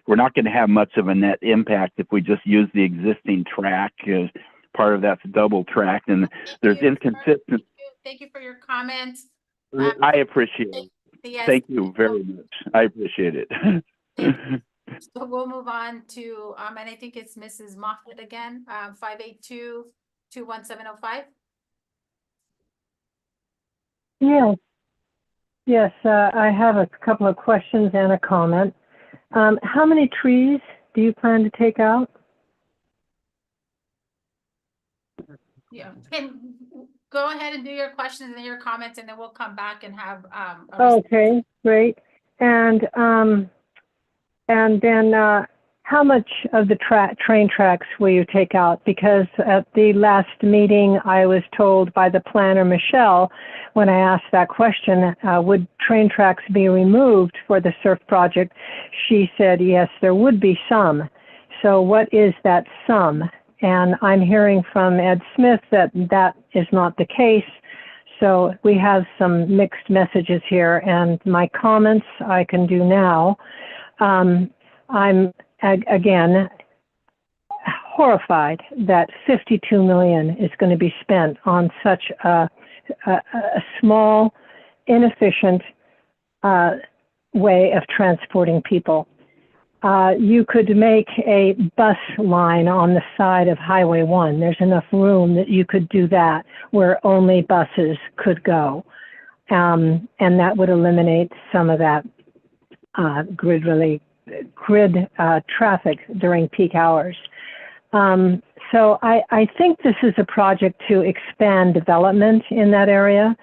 We're not going to have much of a net impact if we just use the existing track. Part of that's double tracked, and there's inconsistent. Thank you for your comments. I appreciate it. Yes. Thank you very much. I appreciate it. So we'll move on to, and I think it's Mrs. Moffett again, 582-21705. Yes, I have a couple of questions and a comment. How many trees do you plan to take out? Yeah, can go ahead and do your questions and your comments, and then we'll come back and have Okay, great. And then how much of the train tracks will you take out? Because at the last meeting, I was told by the planner, Michelle, when I asked that question, would train tracks be removed for the surf project? She said, yes, there would be some. So what is that some? And I'm hearing from Ed Smith that that is not the case. So we have some mixed messages here, and my comments I can do now. I'm, again, horrified that $52 million is going to be spent on such a small, inefficient way of transporting people. you could make a bus line on the side of Highway 1. There's enough room that you could do that where only buses could go. And that would eliminate some of that grid traffic during peak hours. So I think this is a project to expand development in that area.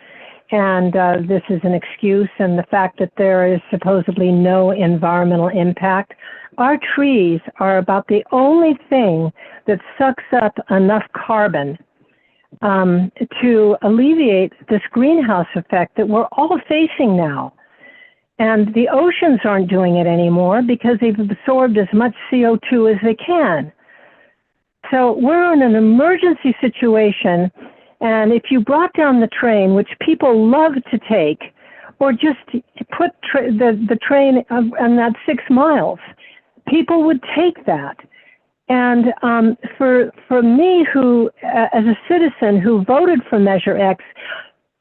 And this is an excuse, and the fact that there is supposedly no environmental impact. Our trees are about the only thing that sucks up enough carbon to alleviate this greenhouse effect that we're all facing now. And the oceans aren't doing it anymore because they've absorbed as much CO2 as they can. So we're in an emergency situation. And if you brought down the train, which people love to take, or just put the train on that 6 miles, people would take that. And for me, who as a citizen who voted for Measure X,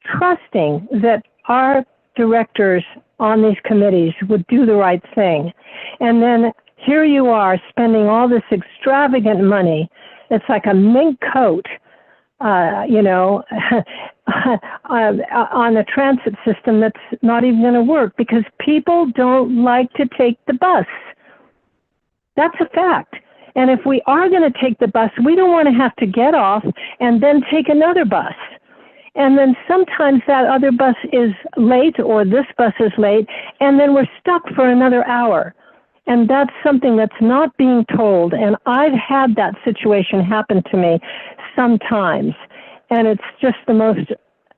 trusting that our directors on these committees would do the right thing, and then here you are spending all this extravagant money. It's like a mink coat. On a transit system that's not even going to work because people don't like to take the bus. That's a fact. And if we are going to take the bus, we don't want to have to get off and then take another bus. And then sometimes that other bus is late or this bus is late, and then we're stuck for another hour. And that's something that's not being told. And I've had that situation happen to me sometimes. And it's just the most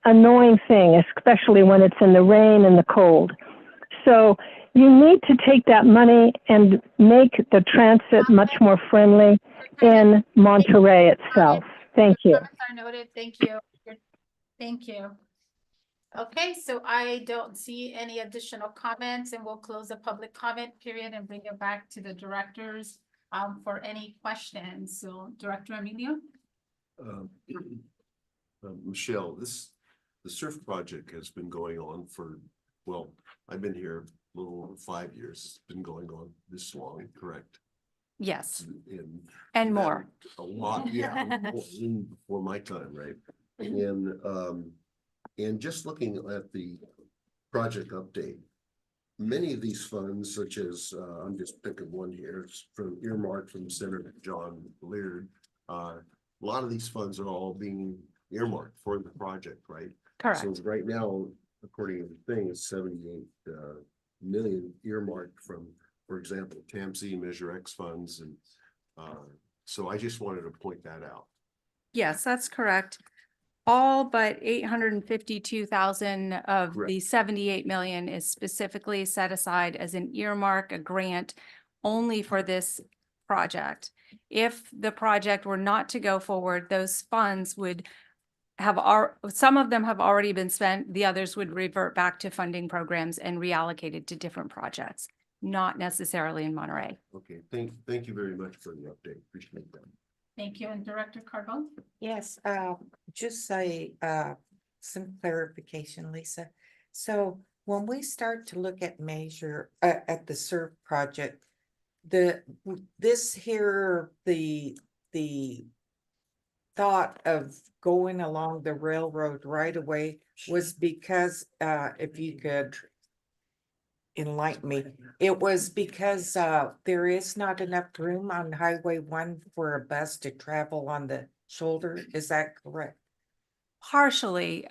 annoying thing, especially when it's in the rain and the cold. So you need to take that money and make the transit much more friendly in Monterey itself. Thank you. Comments are noted. Thank you. Thank you. Okay, so I don't see any additional comments, and we'll close the public comment period and bring it back to the directors for any questions. So Director Emilio? Michelle, the SURF project has been going on for, well, I've been here a little over 5 years. It's been going on this long, correct? Yes, And more. A lot, yeah, even before my time, right? And just looking at the project update, many of these funds, such as I'm just picking one here, it's from earmarked from Senator John Leard. A lot of these funds are all being earmarked for the project, right? Correct. So right now, according to the thing, it's 78 million earmarked from, for example, TAMC, Measure X funds, and so I just wanted to point that out. Yes, that's correct. All but 852,000 of Correct. the 78 million is specifically set aside as an earmark, a grant only for this project. If the project were not to go forward, those funds would have some of them have already been spent. The others would revert back to funding programs and reallocated to different projects, not necessarily in Monterey. Okay, thank you very much for the update. Appreciate that. Thank you. And Director Carbone? Yes, just some clarification, Lisa. So when we start to look at at the SURF project, the thought of going along the railroad right away was because, if you could enlighten me, it was because there is not enough room on Highway 1 for a bus to travel on the shoulder. Is that correct? Partially.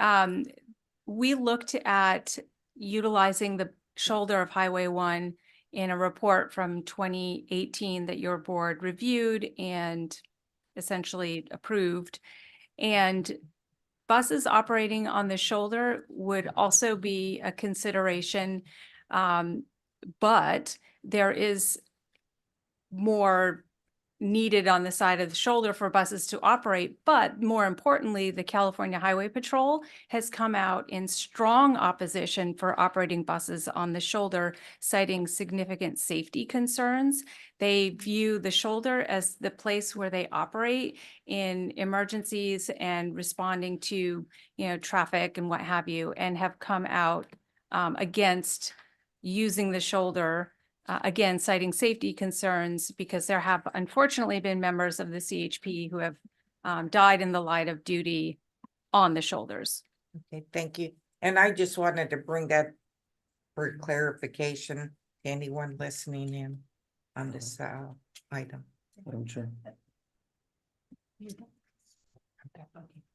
We looked at utilizing the shoulder of Highway 1 in a report from 2018 that your board reviewed and essentially approved. And buses operating on the shoulder would also be a consideration. But there is more needed on the side of the shoulder for buses to operate. But more importantly, the California Highway Patrol has come out in strong opposition for operating buses on the shoulder, citing significant safety concerns. They view the shoulder as the place where they operate in emergencies and responding to, traffic and what have you, and have come out against using the shoulder again, citing safety concerns because there have unfortunately been members of the CHP who have died in the light of duty on the shoulders. Okay, thank you. And I just wanted to bring that for clarification to anyone listening in on this item. Madam Chair.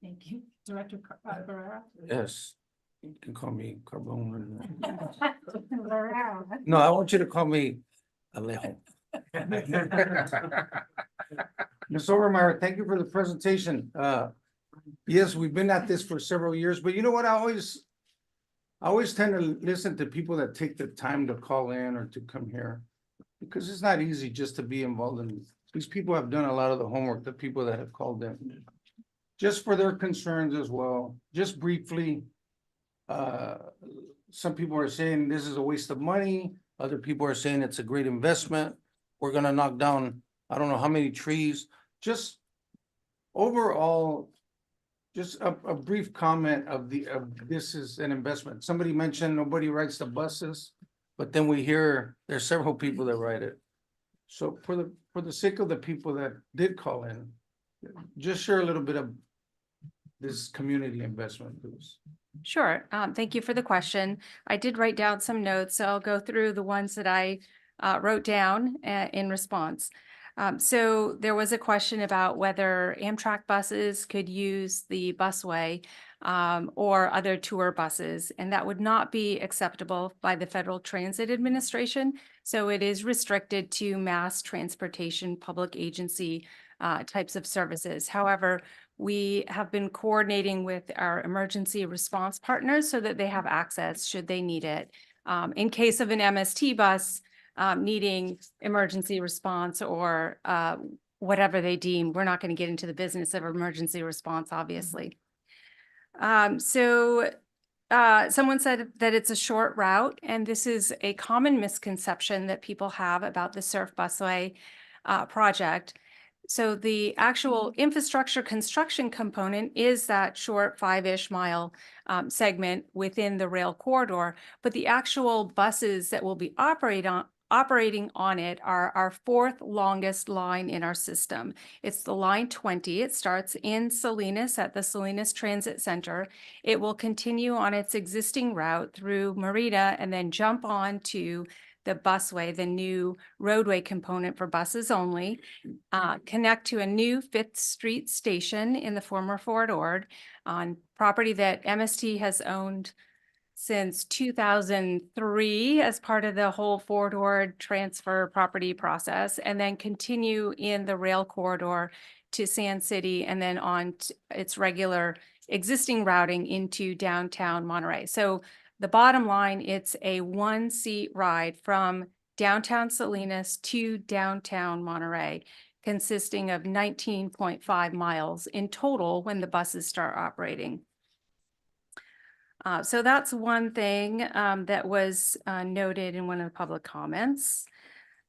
Thank you. Director Barrera? Yes, you can call me Carbone. Barrera. No, I want you to call me Alejo. Ms. Overmeyer, thank you for the presentation. Yes, we've been at this for several years, but you know what? I always tend to listen to people that take the time to call in or to come here. Because it's not easy just to be involved in, these people have done a lot of the homework, the people that have called in. Just for their concerns as well, just briefly. Some people are saying this is a waste of money, other people are saying it's a great investment. We're gonna knock down, I don't know how many trees, just overall. Just a brief comment of this is an investment. Somebody mentioned nobody rides the buses, but then we hear there's several people that ride it. So for the sake of the people that did call in, just share a little bit of this community investment, please. Sure. Thank you for the question. I did write down some notes, so I'll go through the ones that I wrote down in response. So there was a question about whether Amtrak buses could use the busway or other tour buses, and that would not be acceptable by the Federal Transit Administration. So it is restricted to mass transportation, public agency types of services. However, we have been coordinating with our emergency response partners so that they have access should they need it. In case of an MST bus, needing emergency response or whatever they deem. We're not going to get into the business of emergency response, obviously. Someone said that it's a short route, and this is a common misconception that people have about the Surf Busway project. So the actual infrastructure construction component is that short 5-ish mile segment within the rail corridor, but the actual buses that will be operating on it are our fourth longest line in our system. It's the line 20. It starts in Salinas at the Salinas Transit Center. It will continue on its existing route through Marina and then jump on to the busway, the new roadway component for buses only, connect to a new 5th Street station in the former Fort Ord on property that MST has owned since 2003 as part of the whole Fort Ord transfer property process, and then continue in the rail corridor to Sand City and then on its regular existing routing into downtown Monterey. So the bottom line, it's a 1-seat ride from downtown Salinas to downtown Monterey, consisting of 19.5 miles in total when the buses start operating. So that's one thing that was noted in one of the public comments.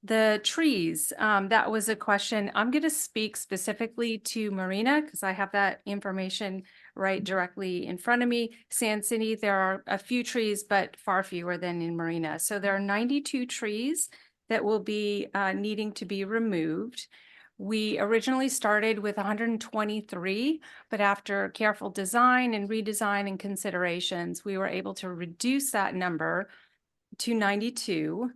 The trees, that was a question. I'm going to speak specifically to Marina because I have that information right directly in front of me. Sand City, there are a few trees, but far fewer than in Marina. So there are 92 trees that will be needing to be removed. We originally started with 123, but after careful design and redesign and considerations, we were able to reduce that number to 92.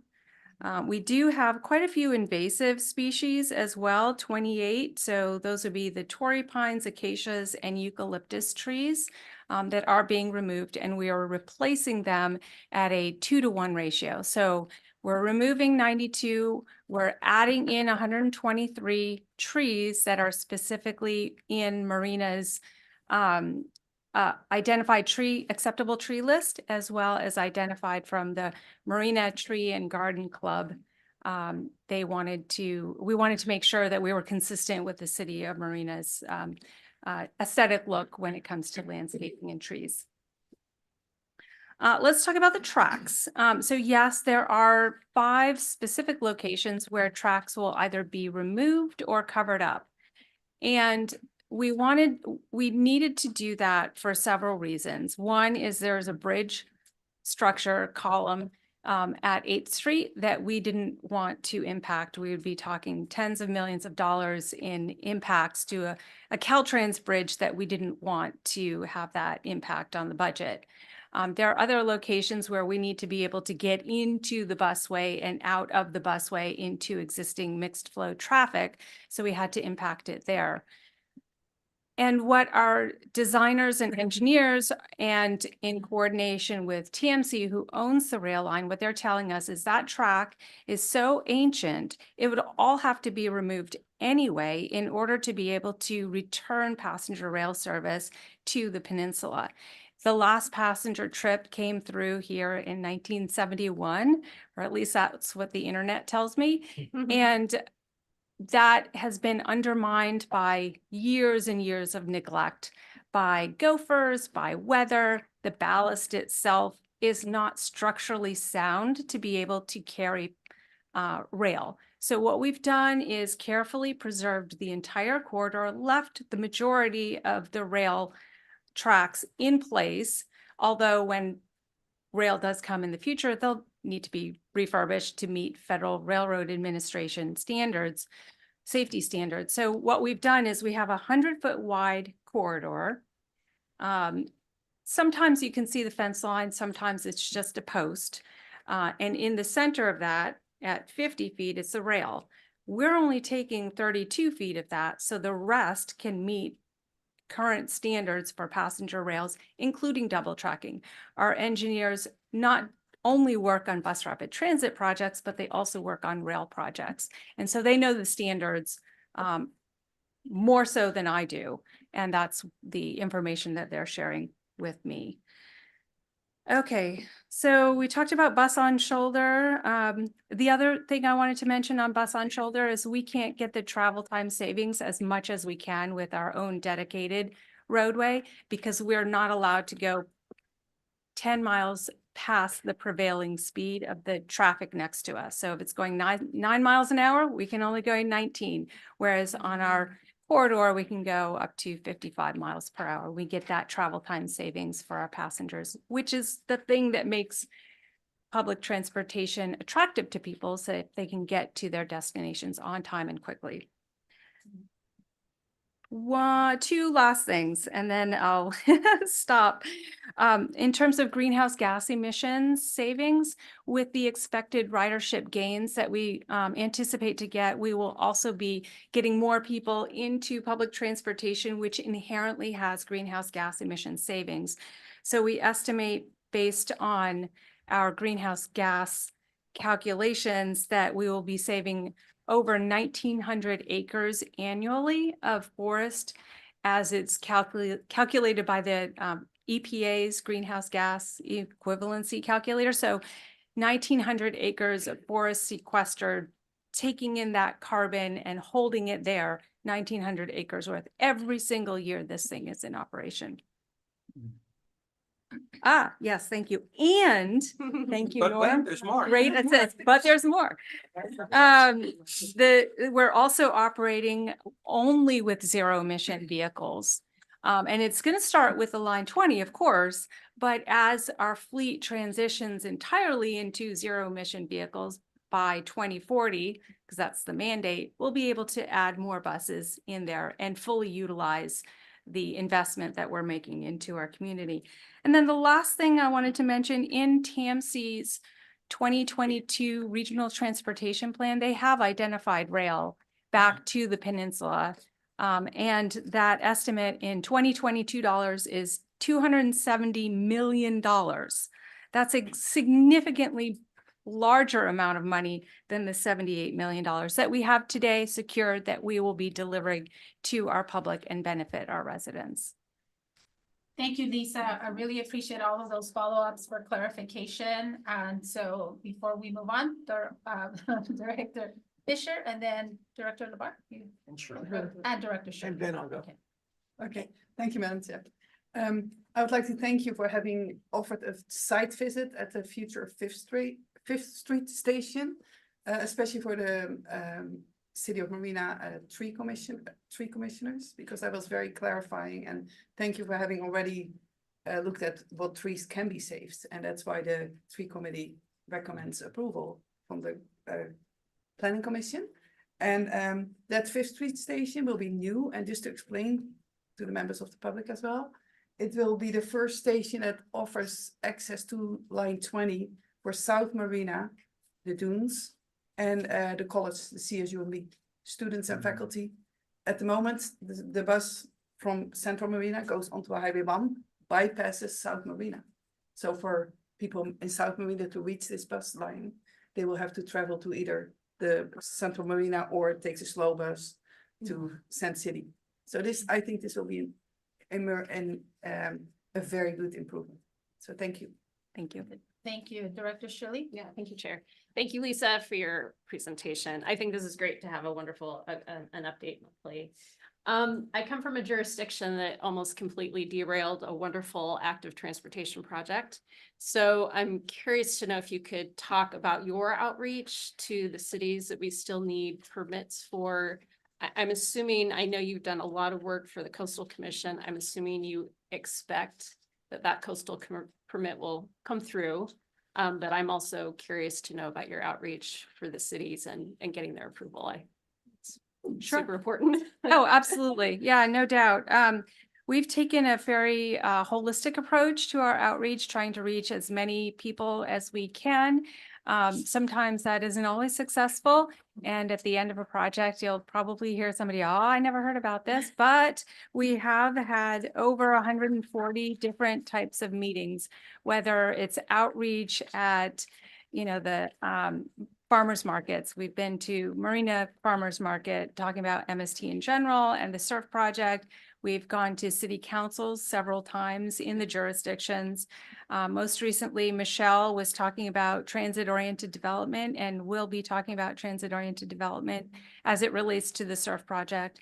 We do have quite a few invasive species as well, 28. So those would be the Torrey pines, acacias, and eucalyptus trees that are being removed, and we are replacing them at a 2-to-1 ratio. So we're removing 92, we're adding in 123 trees that are specifically in Marina's identified acceptable tree list, as well as identified from the Marina Tree and Garden Club. We wanted to make sure that we were consistent with the city of Marina's aesthetic look when it comes to landscaping and trees. Let's talk about the tracks. So yes, there are 5 specific locations where tracks will either be removed or covered up. And we needed to do that for several reasons. One is there's a bridge structure column at 8th Street that we didn't want to impact. We would be talking tens of millions of dollars in impacts to a Caltrans bridge that we didn't want to have that impact on the budget. There are other locations where we need to be able to get into the busway and out of the busway into existing mixed flow traffic. So we had to impact it there. And what our designers and engineers, and in coordination with TMC, who owns the rail line, what they're telling us is that track is so ancient, it would all have to be removed anyway in order to be able to return passenger rail service to the peninsula. The last passenger trip came through here in 1971, or at least that's what the internet tells me. And that has been undermined by years and years of neglect, by gophers, by weather. The ballast itself is not structurally sound to be able to carry rail. So what we've done is carefully preserved the entire corridor, left the majority of the rail tracks in place, although when rail does come in the future, they'll need to be refurbished to meet Federal Railroad Administration standards, safety standards. So what we've done is we have a 100-foot wide corridor. Sometimes you can see the fence line, sometimes it's just a post. And in the center of that, at 50 feet, it's a rail. We're only taking 32 feet of that, so the rest can meet current standards for passenger rails, including double tracking. Our engineers not only work on bus rapid transit projects, but they also work on rail projects. And so they know the standards more so than I do. And that's the information that they're sharing with me. Okay, so we talked about bus on shoulder. The other thing I wanted to mention on bus on shoulder is we can't get the travel time savings as much as we can with our own dedicated roadway because we're not allowed to go 10 miles past the prevailing speed of the traffic next to us. So if it's going nine miles an hour, we can only go 19, whereas on our corridor, we can go up to 55 miles per hour. We get that travel time savings for our passengers, which is the thing that makes public transportation attractive to people so that they can get to their destinations on time and quickly. Two last things, and then I'll stop. In terms of greenhouse gas emissions savings, with the expected ridership gains that we anticipate to get, we will also be getting more people into public transportation, which inherently has greenhouse gas emission savings. So we estimate, based on our greenhouse gas calculations, that we will be saving over 1,900 acres annually of forest as it's calculated by the EPA's greenhouse gas equivalency calculator. So 1,900 acres of forest sequestered, taking in that carbon and holding it there, 1,900 acres worth every single year this thing is in operation. Ah, yes, thank you. And thank you, But wait, Norm. there's more. Great assist, but there's more. We're also operating only with zero emission vehicles. And it's going to start with the line 20, of course, but as our fleet transitions entirely into zero emission vehicles by 2040, because that's the mandate, we'll be able to add more buses in there and fully utilize the investment that we're making into our community. And then the last thing I wanted to mention, in TMC's 2022 Regional Transportation Plan, they have identified rail back to the peninsula. And that estimate in 2022 dollars is $270 million. That's a significantly larger amount of money than the $78 million that we have today secured that we will be delivering to our public and benefit our residents. Thank you, Lisa. I really appreciate all of those follow-ups for clarification. And so before we move on, Director Fisher and then Director LeBar. And Director Sher. And then I'll go. Okay. Okay, thank you, Madam Chair. I would like to thank you for having offered a site visit at the future Fifth Street station, especially for the City of Marina tree commissioners, because that was very clarifying. And thank you for having already looked at what trees can be saved, and that's why the tree committee recommends approval from the planning commission. And that Fifth Street station will be new, and just to explain to the members of the public as well, it will be the first station that offers access to line 20 for South Marina, the Dunes, and the college, the CSUMB students and faculty. At the moment, the bus from Central Marina goes onto Highway 1, bypasses South Marina. So for people in South Marina to reach this bus line, they will have to travel to either the Central Marina or it takes a slow bus to Sand City. So this, I think this will be a very good improvement. So thank you. Thank you. Thank you, Director Shirley. Yeah, thank you, Chair. Thank you, Lisa, for your presentation. I think this is great to have a wonderful, an update monthly. I come from a jurisdiction that almost completely derailed a wonderful active transportation project. So I'm curious to know if you could talk about your outreach to the cities that we still need permits for. I'm assuming, I know you've done a lot of work for the Coastal Commission. I'm assuming you expect that coastal permit will come through. But I'm also curious to know about your outreach for the cities and getting their approval. It's super important. Oh, absolutely. Yeah, no doubt. We've taken a very holistic approach to our outreach, trying to reach as many people as we can. Sometimes that isn't always successful. And at the end of a project, you'll probably hear somebody, oh, I never heard about this, but we have had over 140 different types of meetings, whether it's outreach at, the farmers markets. We've been to Marina Farmers Market talking about MST in general and the surf project. We've gone to city councils several times in the jurisdictions. Most recently, Michelle was talking about transit-oriented development and will be talking about transit-oriented development as it relates to the surf project.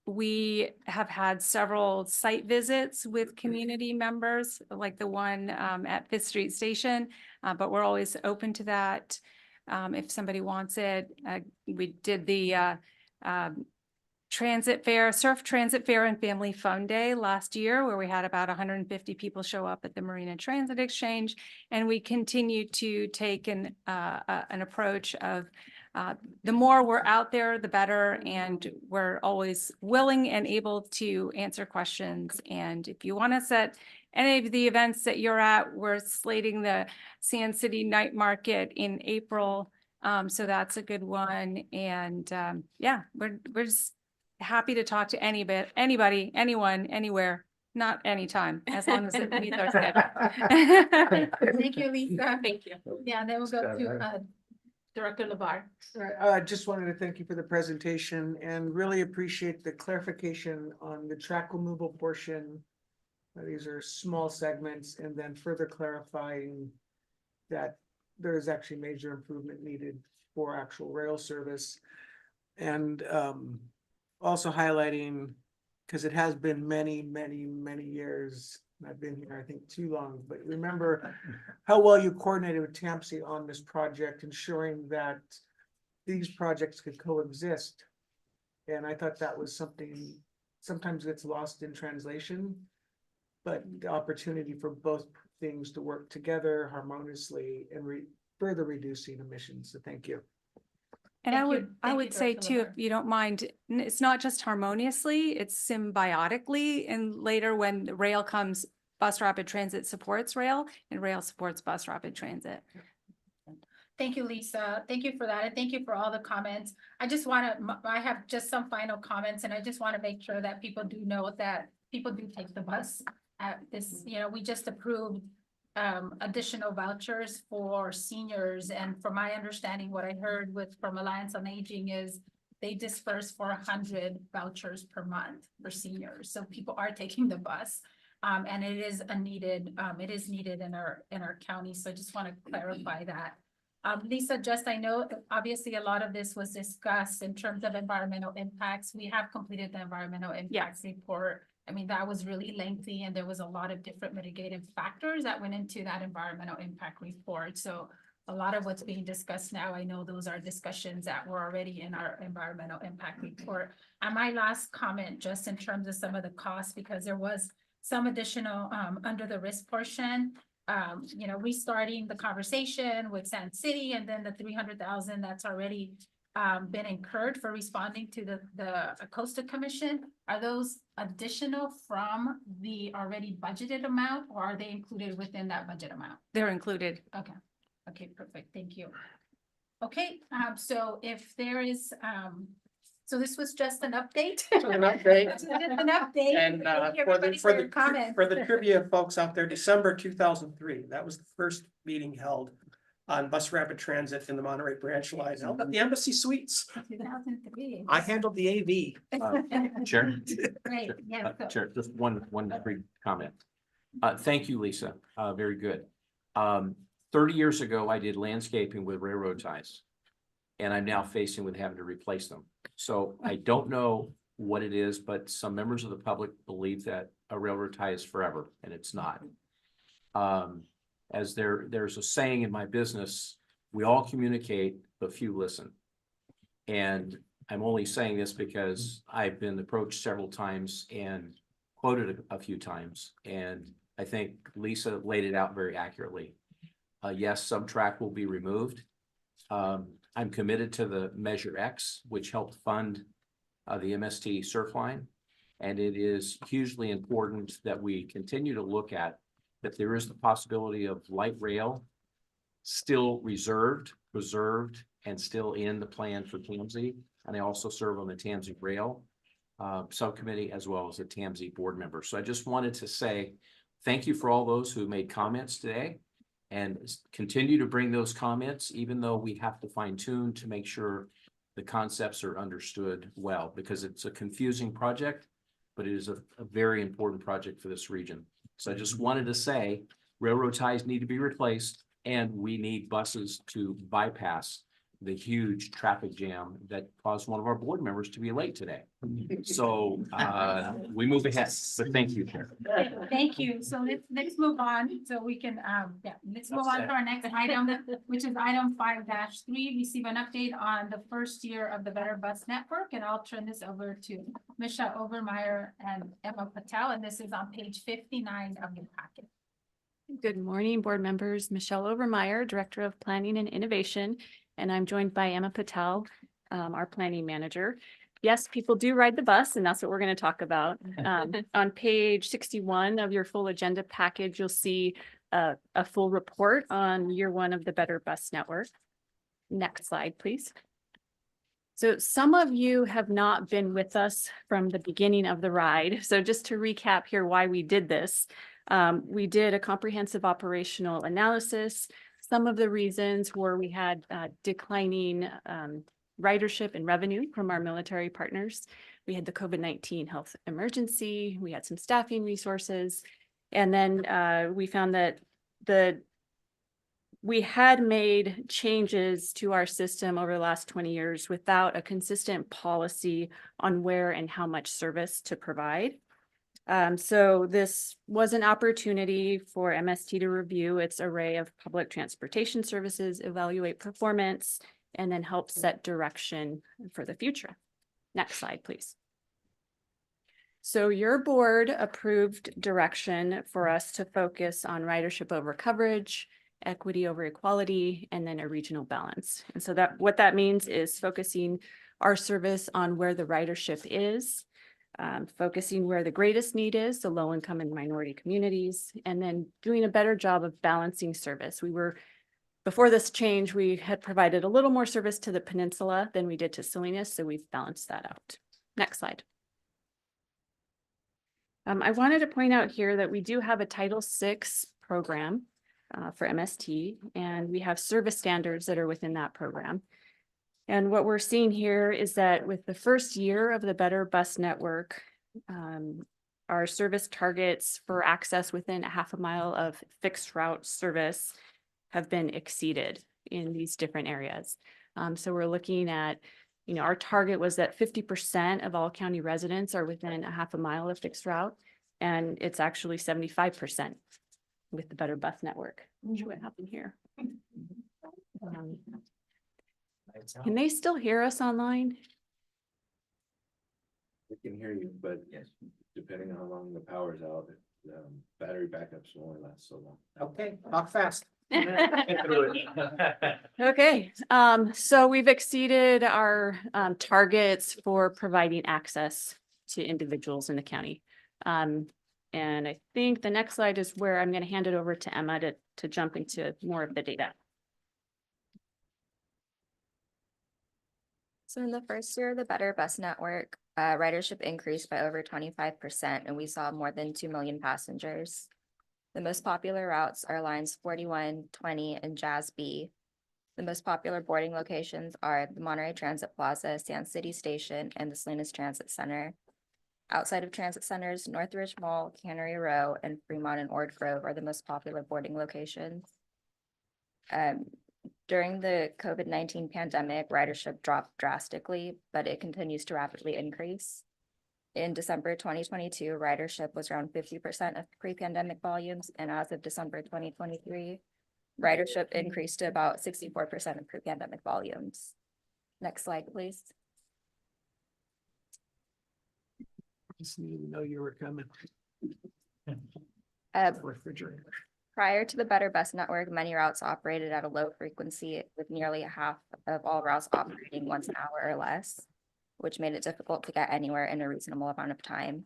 We have had several site visits with community members, like the one at Fifth Street Station, but we're always open to that if somebody wants it. We did the transit fair, surf transit fair and family fun day last year, where we had about 150 people show up at the Marina Transit Exchange. And we continue to take an approach of the more we're out there, the better. And we're always willing and able to answer questions. And if you want us at any of the events that you're at, we're slating the Sand City Night Market in April. So that's a good one. And yeah, we're just happy to talk to anybody, anyone, anywhere, not anytime, as long as it meets our schedule. Thank you, Lisa. Thank you. Yeah, then we'll go to Director LeVar. I just wanted to thank you for the presentation and really appreciate the clarification on the track removal portion. These are small segments, and then further clarifying that there is actually major improvement needed for actual rail service. And also highlighting, because it has been many years, I've been here, I think, too long, but remember how well you coordinated with Tampsey on this project, ensuring that these projects could coexist. And I thought that was something sometimes gets lost in translation, but the opportunity for both things to work together harmoniously and further reducing emissions. So thank you. And I would say too, if you don't mind, it's not just harmoniously, it's symbiotically. And later when the rail comes, bus rapid transit supports rail and rail supports bus rapid transit. Thank you, Lisa. Thank you for that. And thank you for all the comments. I have just some final comments, and I just want to make sure that people do know that people do take the bus at this, we just approved additional vouchers for seniors. And from my understanding, what I heard from Alliance on Aging is they disperse 400 vouchers per month for seniors. So people are taking the bus. And it is needed in our county. So I just want to clarify that. Lisa, I know obviously a lot of this was discussed in terms of environmental impacts. We have completed the environmental impacts report. I mean, that was really lengthy, and there was a lot of different mitigating factors that went into that environmental impact report. So a lot of what's being discussed now, I know those are discussions that were already in our environmental impact report. And my last comment, just in terms of some of the costs, because there was some additional under the risk portion, restarting the conversation with Sand City and then the 300,000 that's already been incurred for responding to the Acosta Commission. Are those additional from the already budgeted amount, or are they included within that budget amount? They're included. Okay, okay, perfect, thank you. Okay, so if there is, so this was just an update. An update. Just an update. And Thank you, for everybody, the your comments. for the trivia folks out there, December 2003, that was the first meeting held on bus rapid transit in the Monterey branch line, held at the Embassy Suites. 2003. I handled the AV. Chair? Great, yeah. so- Chair, just one brief comment. Thank you, Lisa. Very good. 30 years ago, I did landscaping with railroad ties. And I'm now facing with having to replace them. So I don't know what it is, but some members of the public believe that a railroad tie is forever, and it's not. As there's a saying in my business, we all communicate, but few listen. And I'm only saying this because I've been approached several times and quoted a few times. And I think Lisa laid it out very accurately. Yes, some track will be removed. I'm committed to the Measure X, which helped fund the MST surf line. And it is hugely important that we continue to look at that there is the possibility of light rail still reserved, preserved, and still in the plan for TAMSI. And I also serve on the TAMSI Rail subcommittee as well as a TAMSI board member. So I just wanted to say thank you for all those who made comments today. And continue to bring those comments, even though we have to fine tune to make sure the concepts are understood well, because it's a confusing project, but it is a very important project for this region. So I just wanted to say railroad ties need to be replaced and we need buses to bypass the huge traffic jam that caused one of our board members to be late today. So we move ahead, but thank you, Chair. Thank you. So let's move on so we can, let's move on to our next item, which is item 5-3. Receive an update on the first year of the Better Bus Network. And I'll turn this over to Michelle Overmeyer and Emma Patel. And this is on page 59 of your packet. Good morning, board members. Michelle Overmeyer, Director of Planning and Innovation, and I'm joined by Emma Patel, our planning manager. Yes, people do ride the bus, and that's what we're going to talk about. On page 61 of your full agenda package, you'll see a full report on year one of the Better Bus Network. Next slide, please. So some of you have not been with us from the beginning of the ride. So just to recap here why we did this. We did a comprehensive operational analysis. Some of the reasons were we had declining ridership and revenue from our military partners. We had the COVID-19 health emergency. We had some staffing resources. And then we found that we had made changes to our system over the last 20 years without a consistent policy on where and how much service to provide. So this was an opportunity for MST to review its array of public transportation services, evaluate performance, and then help set direction for the future. Next slide, please. So your board approved direction for us to focus on ridership over coverage, equity over equality, and then a regional balance. And so what that means is focusing our service on where the ridership is, focusing where the greatest need is, the low income and minority communities, and then doing a better job of balancing service. Before this change, we had provided a little more service to the peninsula than we did to Salinas, so we've balanced that out. Next slide. I wanted to point out here that we do have a Title VI program for MST, and we have service standards that are within that program. And what we're seeing here is that with the first year of the Better Bus Network, our service targets for access within a half a mile of fixed route service have been exceeded in these different areas. So we're looking at, our target was that 50% of all county residents are within a half a mile of fixed route, and it's actually 75% with the Better Bus Network. Let me show what happened here. Can they still hear us online? I can hear you, but depending on how long the power's out, battery backups will only last so long. Okay, talk fast. Okay, so we've exceeded our targets for providing access to individuals in the county. And I think the next slide is where I'm going to hand it over to Emma to jump into more of the data. So in the first year of the Better Bus Network, ridership increased by over 25%, and we saw more than 2 million passengers. The most popular routes are lines 41, 20, and Jazz B. The most popular boarding locations are the Monterey Transit Plaza, Sand City Station, and the Salinas Transit Center. Outside of transit centers, Northridge Mall, Cannery Row, and Fremont and Ord Grove are the most popular boarding locations. During the COVID-19 pandemic, ridership dropped drastically, but it continues to rapidly increase. In December 2022, ridership was around 50% of pre-pandemic volumes, and as of December 2023, ridership increased to about 64% of pre-pandemic volumes. Next slide, please. Just needed to know you were coming. Refrigerator. Prior to the Better Bus Network, many routes operated at a low frequency, with nearly half of all routes operating once an hour or less, which made it difficult to get anywhere in a reasonable amount of time.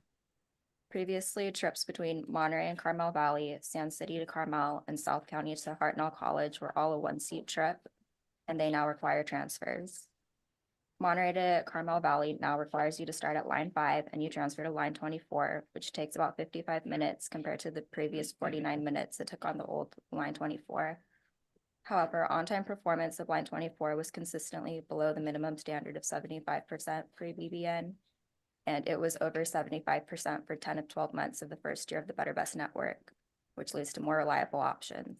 Previously, trips between Monterey and Carmel Valley, Sand City to Carmel, and South County to Hartnell College were all a one-seat trip, and they now require transfers. Monterey to Carmel Valley now requires you to start at line 5 and you transfer to line 24, which takes about 55 minutes compared to the previous 49 minutes it took on the old line 24. However, on-time performance of line 24 was consistently below the minimum standard of 75% pre-BBN, and it was over 75% for 10 of 12 months of the first year of the Better Bus Network, which leads to more reliable options.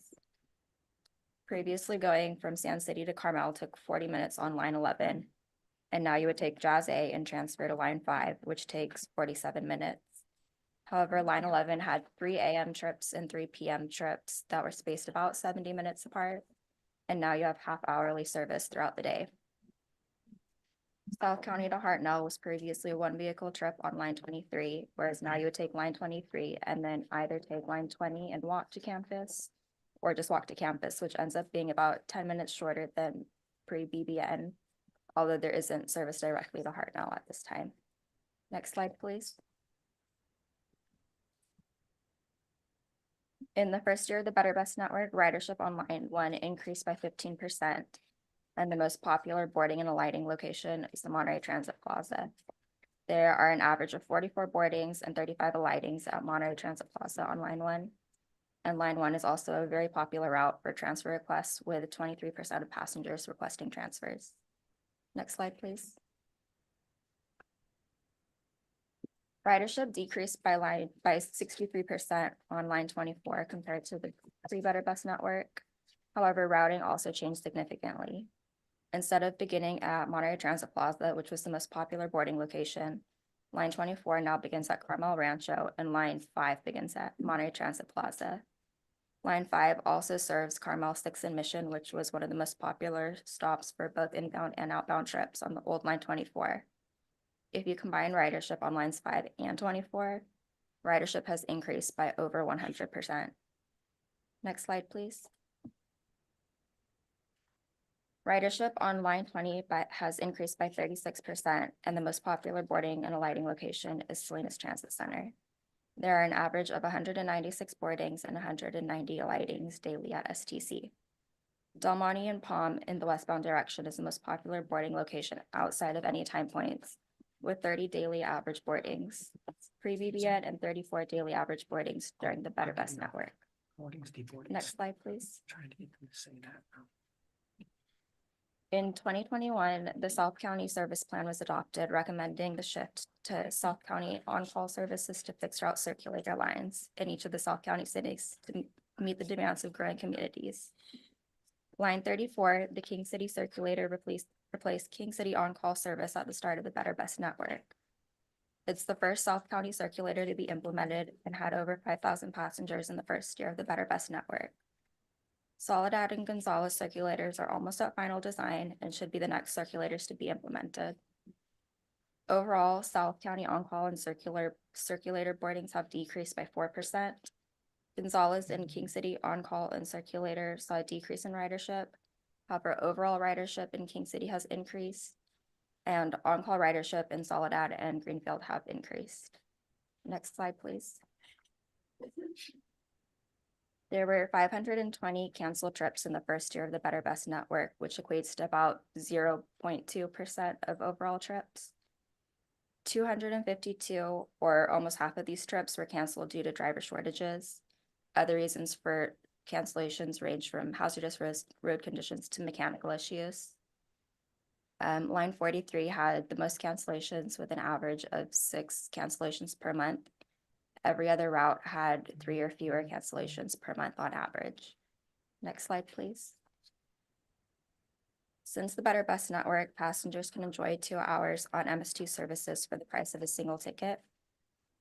Previously, going from Sand City to Carmel took 40 minutes on line 11, and now you would take Jazz A and transfer to line 5, which takes 47 minutes. However, line 11 had 3 a.m. trips and 3 p.m. trips that were spaced about 70 minutes apart, and now you have half-hourly service throughout the day. South County to Hartnell was previously a one-vehicle trip on line 23, whereas now you would take line 23 and then either take line 20 and walk to campus, or just walk to campus, which ends up being about 10 minutes shorter than pre-BBN, although there isn't service directly to Hartnell at this time. Next slide, please. In the first year of the Better Bus Network, ridership on line 1 increased by 15%, and the most popular boarding and alighting location is the Monterey Transit Plaza. There are an average of 44 boardings and 35 alightings at Monterey Transit Plaza on line 1. And line 1 is also a very popular route for transfer requests, with 23% of passengers requesting transfers. Next slide, please. Ridership decreased by 63% on line 24 compared to the pre-Better Bus Network. However, routing also changed significantly. Instead of beginning at Monterey Transit Plaza, which was the most popular boarding location, line 24 now begins at Carmel Rancho, and line 5 begins at Monterey Transit Plaza. Line 5 also serves Carmel 6 and Mission, which was one of the most popular stops for both inbound and outbound trips on the old line 24. If you combine ridership on lines 5 and 24, ridership has increased by over 100%. Next slide, please. Ridership on line 20 has increased by 36%, and the most popular boarding and alighting location is Salinas Transit Center. There are an average of 196 boardings and 190 alightings daily at STC. Del Monte and Palm in the westbound direction is the most popular boarding location outside of any time points, with 30 daily average boardings pre-BBN and 34 daily average boardings during the Better Bus Network. Next slide, please. Trying to get them to say that. In 2021, the South County Service Plan was adopted, recommending the shift to South County on-call services to fixed route circulator lines in each of the South County cities to meet the demands of growing communities. Line 34, the King City Circulator, replaced King City on-call service at the start of the Better Bus Network. It's the first South County circulator to be implemented and had over 5,000 passengers in the first year of the Better Bus Network. Soledad and Gonzales circulators are almost at final design and should be the next circulators to be implemented. Overall, South County on-call and circulator boardings have decreased by 4%. Gonzales and King City on-call and circulator saw a decrease in ridership. However, overall ridership in King City has increased, and on-call ridership in Soledad and Greenfield have increased. Next slide, please. There were 520 canceled trips in the first year of the Better Best Network, which equates to about 0.2% of overall trips. 252, or almost half of these trips, were canceled due to driver shortages. Other reasons for cancellations range from hazardous road conditions to mechanical issues. Line 43 had the most cancellations with an average of 6 cancellations per month. Every other route had 3 or fewer cancellations per month on average. Next slide, please. Since the Better Bus Network, passengers can enjoy 2 hours on MST services for the price of a single ticket.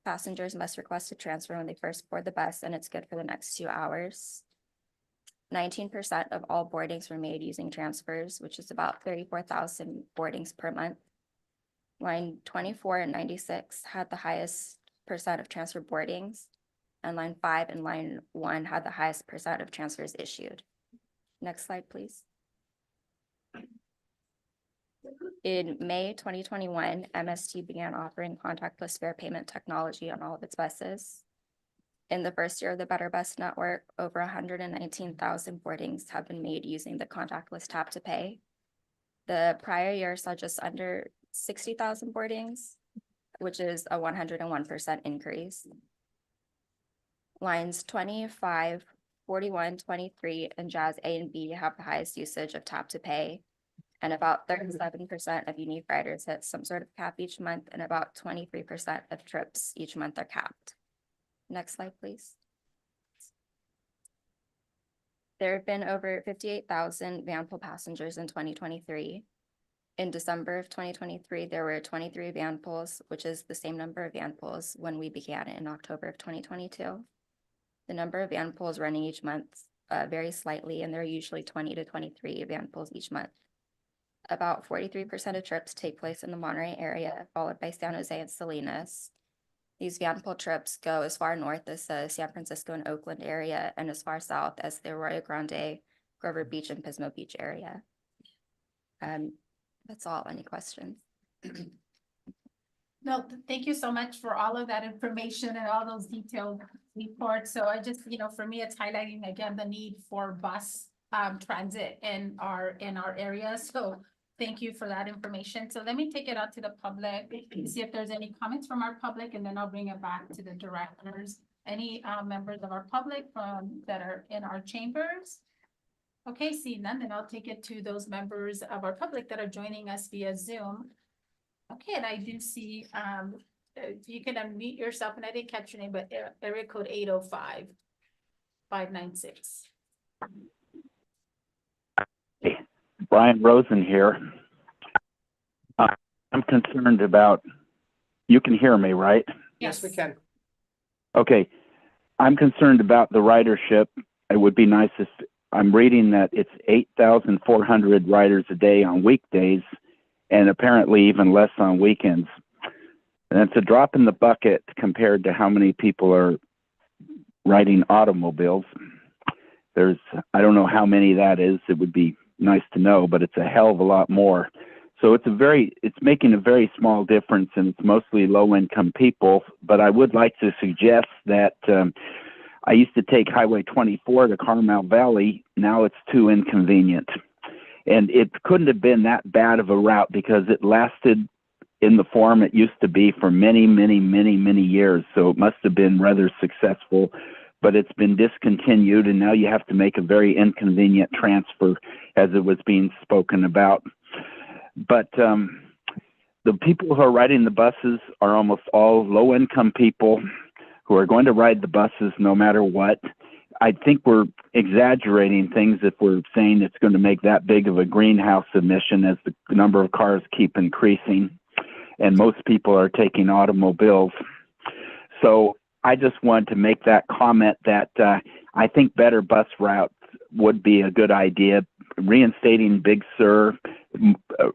Passengers must request a transfer when they first board the bus, and it's good for the next 2 hours. 19% of all boardings were made using transfers, which is about 34,000 boardings per month. Line 24 and 96 had the highest percent of transfer boardings, and line 5 and line 1 had the highest percent of transfers issued. Next slide, please. In May 2021, MST began offering contactless fare payment technology on all of its buses. In the first year of the Better Bus Network, over 119,000 boardings have been made using the contactless tap to pay. The prior year saw just under 60,000 boardings, which is a 101% increase. Lines 25, 41, 23, and Jazz A and B have the highest usage of tap to pay, and about 37% of unique riders hit some sort of cap each month, and about 23% of trips each month are capped. Next slide, please. There have been over 58,000 van pool passengers in 2023. In December of 2023, there were 23 van pools, which is the same number of van pools when we began in October of 2022. The number of van pools running each month varies slightly, and there are usually 20 to 23 van pools each month. About 43% of trips take place in the Monterey area, followed by San Jose and Salinas. These van pool trips go as far north as the San Francisco and Oakland area, and as far south as the Arroyo Grande, Grover Beach, and Pismo Beach area. That's all. Any questions? No, thank you so much for all of that information and all those detailed reports. So I just, for me, it's highlighting again the need for bus transit in our area. So thank you for that information. So let me take it out to the public, see if there's any comments from our public, and then I'll bring it back to the directors. Any members of our public that are in our chambers? Okay, seeing none, then I'll take it to those members of our public that are joining us via Zoom. Okay, and I do see, if you can unmute yourself, and I didn't catch your name, but area code 805-596. Brian Rosen here. I'm concerned about, you can hear me, right? Yes, we can. Okay. I'm concerned about the ridership. It would be nice if, I'm reading that it's 8,400 riders a day on weekdays, and apparently even less on weekends. And it's a drop in the bucket compared to how many people are riding automobiles. I don't know how many that is. It would be nice to know, but it's a hell of a lot more. So it's making a very small difference, and it's mostly low-income people. But I would like to suggest that I used to take Highway 24 to Carmel Valley. Now it's too inconvenient. And it couldn't have been that bad of a route because it lasted in the form it used to be for many, many, many, many years. So it must have been rather successful, but it's been discontinued, and now you have to make a very inconvenient transfer as it was being spoken about. But the people who are riding the buses are almost all low-income people who are going to ride the buses no matter what. I think we're exaggerating things if we're saying it's going to make that big of a greenhouse emission as the number of cars keep increasing, and most people are taking automobiles. So I just wanted to make that comment that I think better bus routes would be a good idea. Reinstating Big Sur,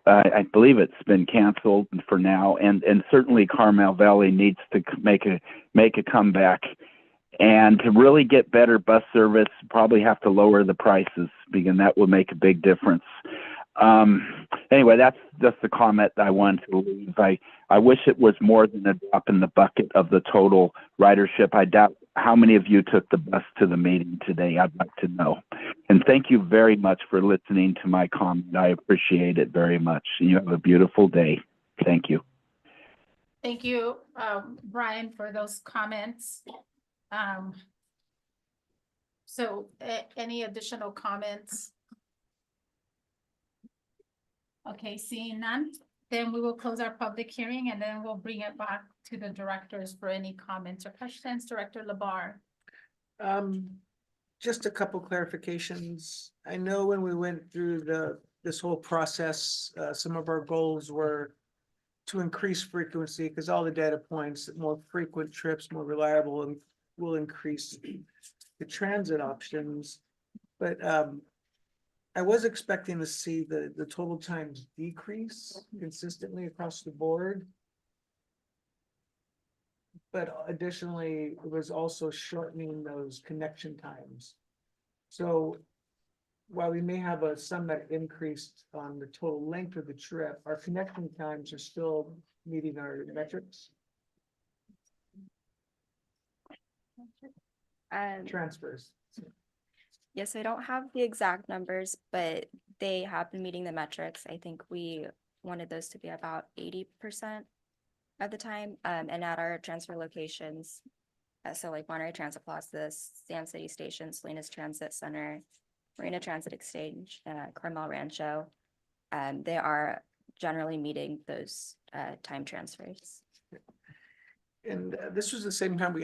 I believe it's been canceled for now, and certainly Carmel Valley needs to make a comeback. And to really get better bus service, probably have to lower the prices, because that will make a big difference. Anyway, that's just the comment I wanted to leave. I wish it was more than a drop in the bucket of the total ridership. I doubt how many of you took the bus to the meeting today. I'd like to know. And thank you very much for listening to my comment. I appreciate it very much. You have a beautiful day. Thank you. Thank you, Brian, for those comments. Any additional comments? Okay, seeing none, then we will close our public hearing and then we'll bring it back to the directors for any comments or questions. Director Labar. Just a couple clarifications. I know when we went through this whole process, some of our goals were to increase frequency, because all the data points that more frequent trips, more reliable, and will increase the transit options. But I was expecting to see the total times decrease consistently across the board. But additionally, it was also shortening those connection times. So while we may have a some that increased on the total length of the trip, our connection times are still meeting our metrics. Transfers. Yes, I don't have the exact numbers, but they have been meeting the metrics. I think we wanted those to be about 80% at the time. And at our transfer locations, so like Monterey Transit Plaza, Sand City Station, Salinas Transit Center, Marina Transit Exchange, Carmel Rancho, they are generally meeting those time transfers. And this was the same time we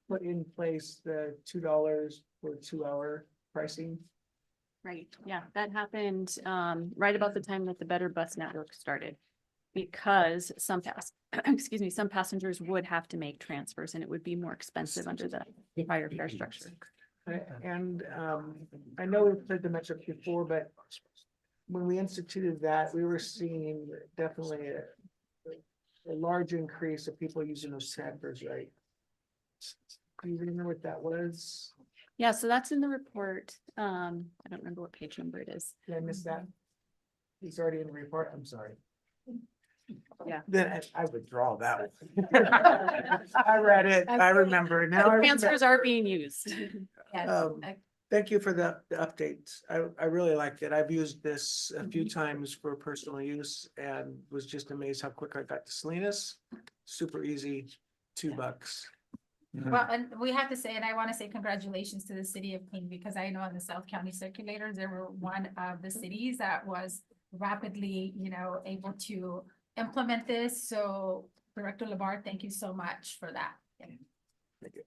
put in place the $2 for 2-hour pricing. Right, yeah, that happened right about the time that the Better Bus Network started. Because some passengers would have to make transfers and it would be more expensive under the higher fare structure. And I know we've played the metric before, but when we instituted that, we were seeing definitely a large increase of people using those transfers, right? Do you remember what that was? Yeah, so that's in the report. I don't remember what page number it is. Did I miss that? It's already in the report. I'm sorry. Yeah. Then I withdraw that one. I read it. I remember it now. Transfers are being used. Thank you for the updates. I really liked it. I've used this a few times for personal use and was just amazed how quick I got to Salinas. Super easy, $2. Well, and we have to say, and I want to say congratulations to the city of King, because I know in the South County circulators, they were one of the cities that was rapidly, able to implement this. So Director Labar, thank you so much for that. Thank you.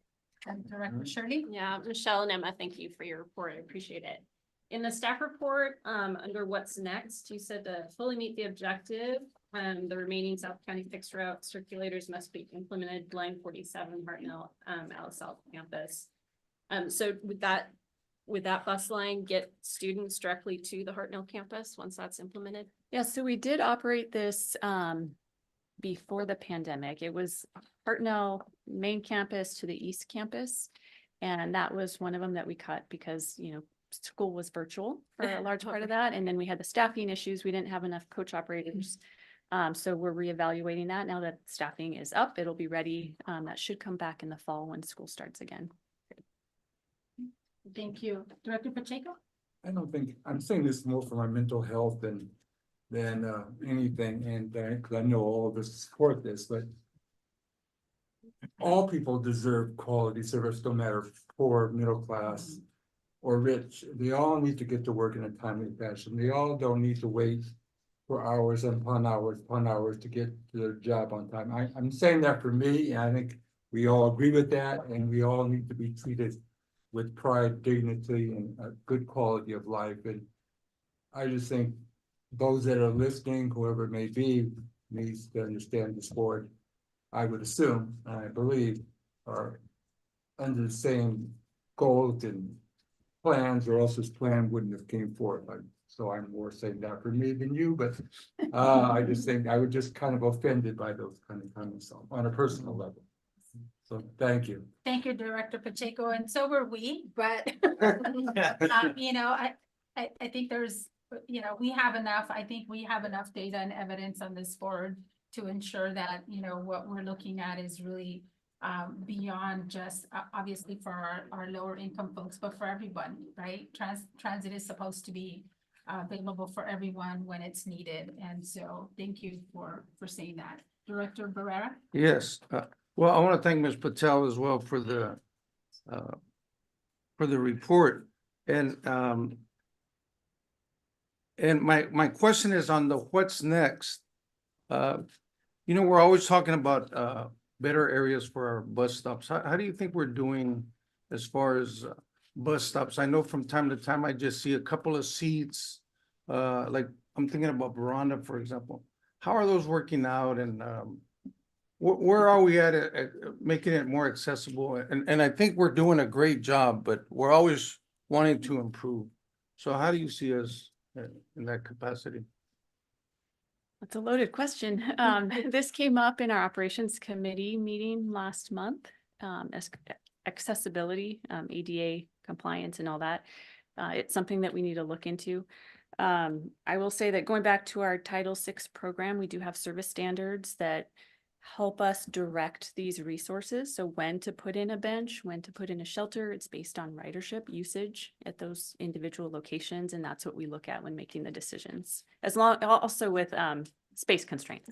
And Director Shirley? Yeah, Michelle and Emma, thank you for your report. I appreciate it. In the staff report, under what's next, you said to fully meet the objective, the remaining South County fixed route circulators must be implemented line 47 Hartnell Alice South campus. So would that bus line get students directly to the Hartnell campus once that's implemented? Yeah, so we did operate this before the pandemic. It was Hartnell main campus to the East campus. And that was one of them that we cut because, school was virtual for a large part of that. And then we had the staffing issues. We didn't have enough coach operators. So we're reevaluating that now that staffing is up. It'll be ready. That should come back in the fall when school starts again. Thank you. Director Pacheco? I don't think, I'm saying this more for my mental health than anything, and because I know all of us support this, but all people deserve quality service, no matter poor, middle class, or rich. They all need to get to work in a timely fashion. They all don't need to wait for hours upon hours to get to their job on time. I'm saying that for me, and I think we all agree with that, and we all need to be treated with pride, dignity, and a good quality of life. And I just think those that are listening, whoever it may be, needs to understand this board. I would assume, and I believe, are under the same goals and plans, or else this plan wouldn't have came forth. So I'm more saying that for me than you, but I just think I was just kind of offended by those kind of comments on a personal level. So thank you. Thank you, Director Pacheco, and so were we, but you know, I think there's, you know, I think we have enough data and evidence on this board to ensure that, you know, what we're looking at is really beyond just obviously for our lower income folks, but for everyone, right? Transit is supposed to be available for everyone when it's needed. And so thank you for saying that. Director Barrera? Yes, well, I want to thank Ms. Patel as well for the report. And my question is on the what's next. You know, we're always talking about better areas for our bus stops. How do you think we're doing as far as bus stops? I know from time to time I just see a couple of seats. Like I'm thinking about Veranda, for example. How are those working out, and where are we at making it more accessible? And I think we're doing a great job, but we're always wanting to improve. So how do you see us in that capacity? That's a loaded question. This came up in our operations committee meeting last month, as accessibility, ADA compliance and all that. It's something that we need to look into. I will say that going back to our Title VI program, we do have service standards that help us direct these resources. So when to put in a bench, when to put in a shelter, it's based on ridership usage at those individual locations. And that's what we look at when making the decisions, as long also with space constraints.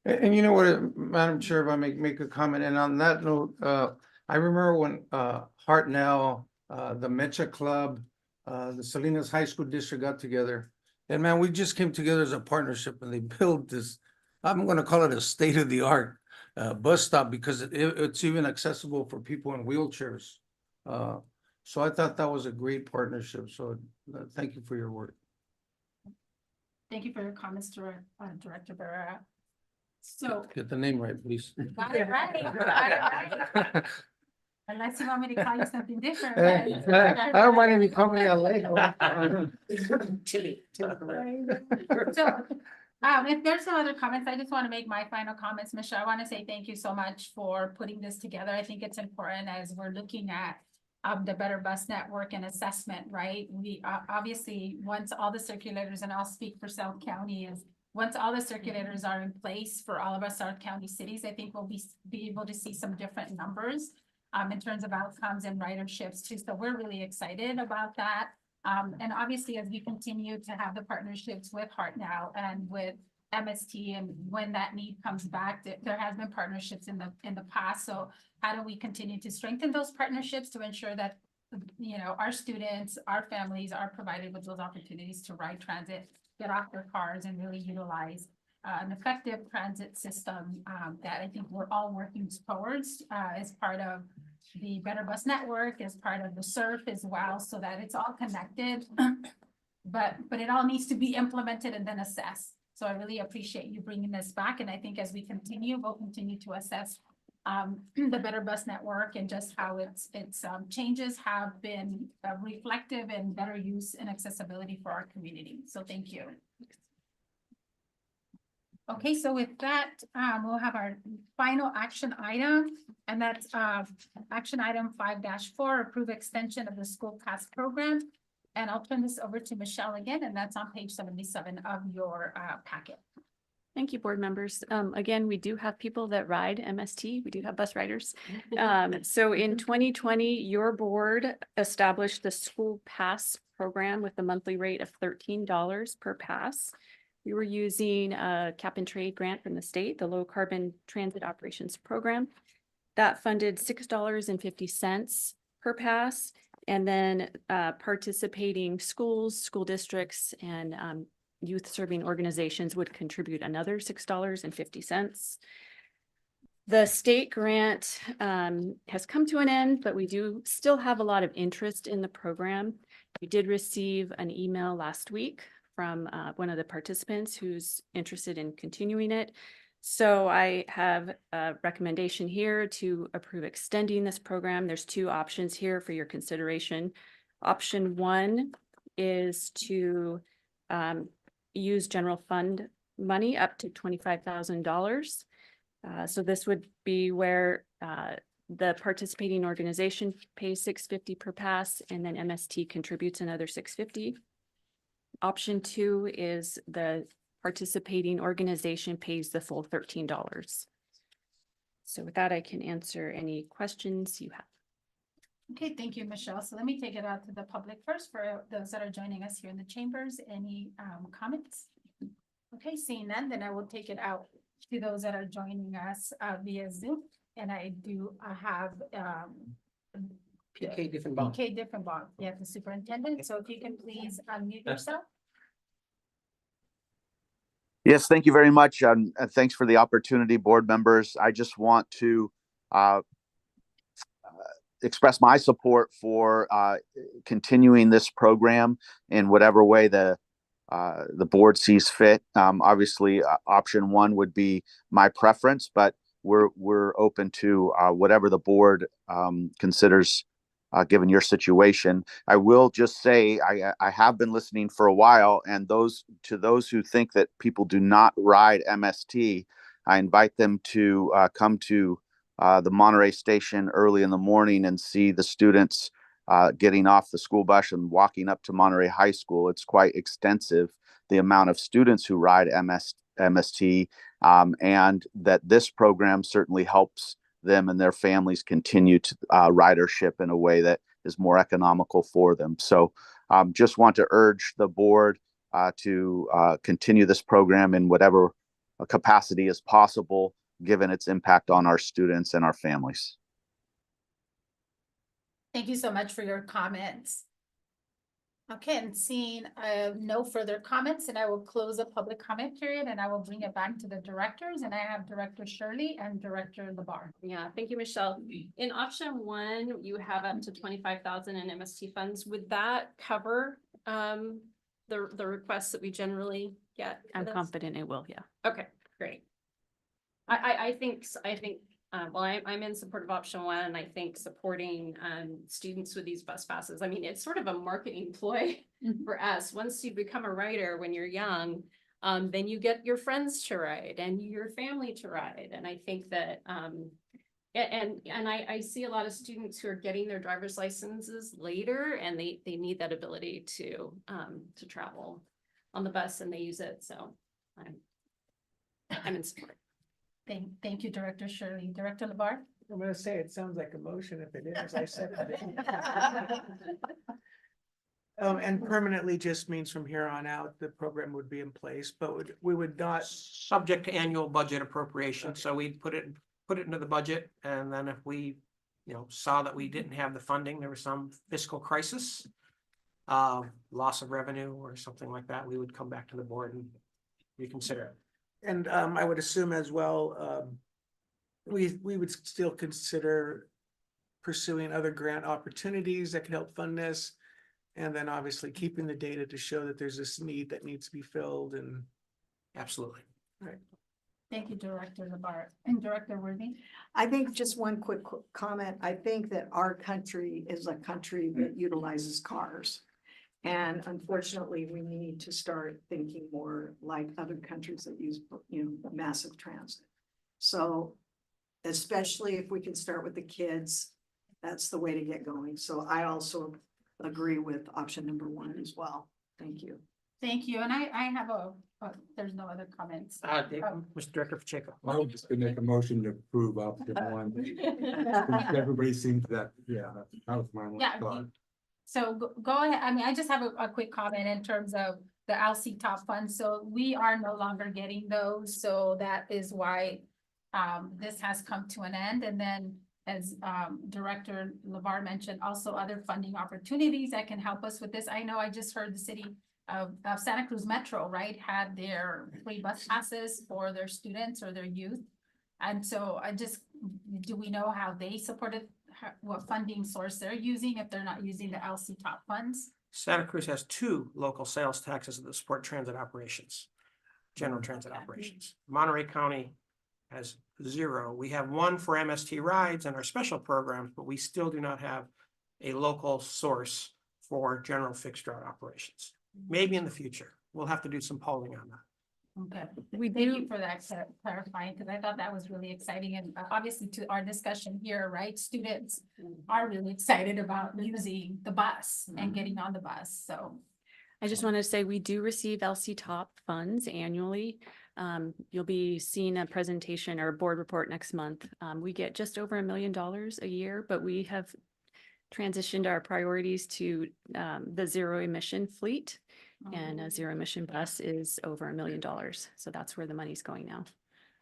And you know what, Madam Chair, if I make a comment, and on that note, I remember when Hartnell, the Mecha Club, the Salinas High School District got together, and man, we just came together as a partnership, and they built this, I'm going to call it a state-of-the-art bus stop, because it's even accessible for people in wheelchairs. So I thought that was a great partnership. So thank you for your work. Thank you for your comments, Director Barrera. So. Get the name right, please. Got it right. Got it right. Unless you want me to call you something different. I don't mind if you call me LA. So, if there's no other comments, I just want to make my final comments. Michelle, I want to say thank you so much for putting this together. I think it's important as we're looking at the Better Bus Network and assessment, right? We obviously, once all the circulators, and I'll speak for South County, is once all the circulators are in place for all of our South County cities, I think we'll be able to see some different numbers in terms of outcomes and riderships too. So we're really excited about that. And obviously, as we continue to have the partnerships with Hartnell and with MST, and when that need comes back, there has been partnerships in the past. So how do we continue to strengthen those partnerships to ensure that, you know, our students, our families are provided with those opportunities to ride transit, get off their cars, and really utilize an effective transit system that I think we're all working towards as part of the Better Bus Network, as part of the SURF as well, so that it's all connected. But it all needs to be implemented and then assessed. So I really appreciate you bringing this back. And I think as we continue, we'll continue to assess the Better Bus Network and just how its changes have been reflective and better use and accessibility for our community. So thank you. Okay, so with that, we'll have our final action item, and that's action item 5-4, approve extension of the school pass program. And I'll turn this over to Michelle again, and that's on page 77 of your packet. Thank you, board members. Again, we do have people that ride MST. We do have bus riders. So in 2020, your board established the school pass program with a monthly rate of $13 per pass. We were using a cap and trade grant from the state, the Low Carbon Transit Operations Program. That funded $6.50 per pass. And then participating schools, school districts, and youth serving organizations would contribute another $6.50. The state grant has come to an end, but we do still have a lot of interest in the program. We did receive an email last week from one of the participants who's interested in continuing it. So I have a recommendation here to approve extending this program. There's two options here for your consideration. Option one is to use general fund money up to $25,000. So this would be where the participating organization pays $650 per pass, and then MST contributes another $650. Option 2 is the participating organization pays the full $13. So with that, I can answer any questions you have. Okay, thank you, Michelle. So let me take it out to the public first for those that are joining us here in the chambers. Any comments? Okay, seeing none, then I will take it out to those that are joining us via Zoom. And I have PK Diffenbaugh. PK Diffenbaugh, yeah, the superintendent. So if you can please unmute yourself. Yes, thank you very much. And thanks for the opportunity, board members. I just want to express my support for continuing this program in whatever way the board sees fit. Obviously, option 1 would be my preference, but we're open to whatever the board considers given your situation. I will just say I have been listening for a while, and those who think that people do not ride MST, I invite them to come to the Monterey station early in the morning and see the students getting off the school bus and walking up to Monterey High School. It's quite extensive, the amount of students who ride MST, and that this program certainly helps them and their families continue to ridership in a way that is more economical for them. So just want to urge the board to continue this program in whatever capacity is possible, given its impact on our students and our families. Thank you so much for your comments. Okay, and seeing no further comments, and I will close the public comment period, and I will bring it back to the directors, and I have Director Shirley and Director LeBar. Yeah, thank you, Michelle. In option 1, you have up to 25,000 in MST funds. Would that cover the requests that we generally get? I'm confident it will, yeah. Okay, great. I think well, I'm in support of option 1, and I think supporting students with these bus passes. I mean, it's sort of a marketing ploy for us. Once you become a rider when you're young, then you get your friends to ride and your family to ride. And I think that I see a lot of students who are getting their driver's licenses later, and they need that ability to travel on the bus, and they use it. So I'm in support. Thank you, Director Shirley. Director LeBar? I'm gonna say it sounds like a motion. If it is, I said it. And permanently just means from here on out, the program would be in place, but we would not. Subject to annual budget appropriation, so we'd put it into the budget, and then if we, saw that we didn't have the funding, there was some fiscal crisis, loss of revenue or something like that, we would come back to the board and reconsider it. And I would assume as well, we would still consider pursuing other grant opportunities that could help fund this. And then obviously keeping the data to show that there's this need that needs to be filled and. Absolutely. Right. Thank you, Director LeBar. And Director Worthy? I think just one quick comment. I think that our country is a country that utilizes cars. And unfortunately, we need to start thinking more like other countries that use, massive transit. So especially if we can start with the kids, that's the way to get going. So I also agree with option number 1 as well. Thank you. Thank you. And I have there's no other comments. Mr. Director Pacheco. I would just make a motion to approve option 1. Everybody seems that, yeah, that was my thought. So go ahead. I mean, I just have a quick comment in terms of the LC top funds. So we are no longer getting those. So that is why this has come to an end. And then as Director LeBar mentioned, also other funding opportunities that can help us with this. I know I just heard the city of Santa Cruz Metro, right, had their free bus passes for their students or their youth. And so do we know how they supported, what funding source they're using if they're not using the LC top funds? Santa Cruz has 2 local sales taxes that support transit operations, general transit operations. Monterey County has 0. We have 1 for MST rides and our special programs, but we still do not have a local source for general fixed route operations. Maybe in the future. we'll have to do some polling on that. Okay, We thank do- you for that clarifying, because I thought that was really exciting, and obviously to our discussion here, right? Students are really excited about using the bus and getting on the bus, so. I just want to say we do receive LC Top funds annually. You'll be seeing a presentation or a board report next month. We get just over $1 million a year, but we have transitioned our priorities to the zero emission fleet. And a zero emission bus is over $1 million. So that's where the money's going now.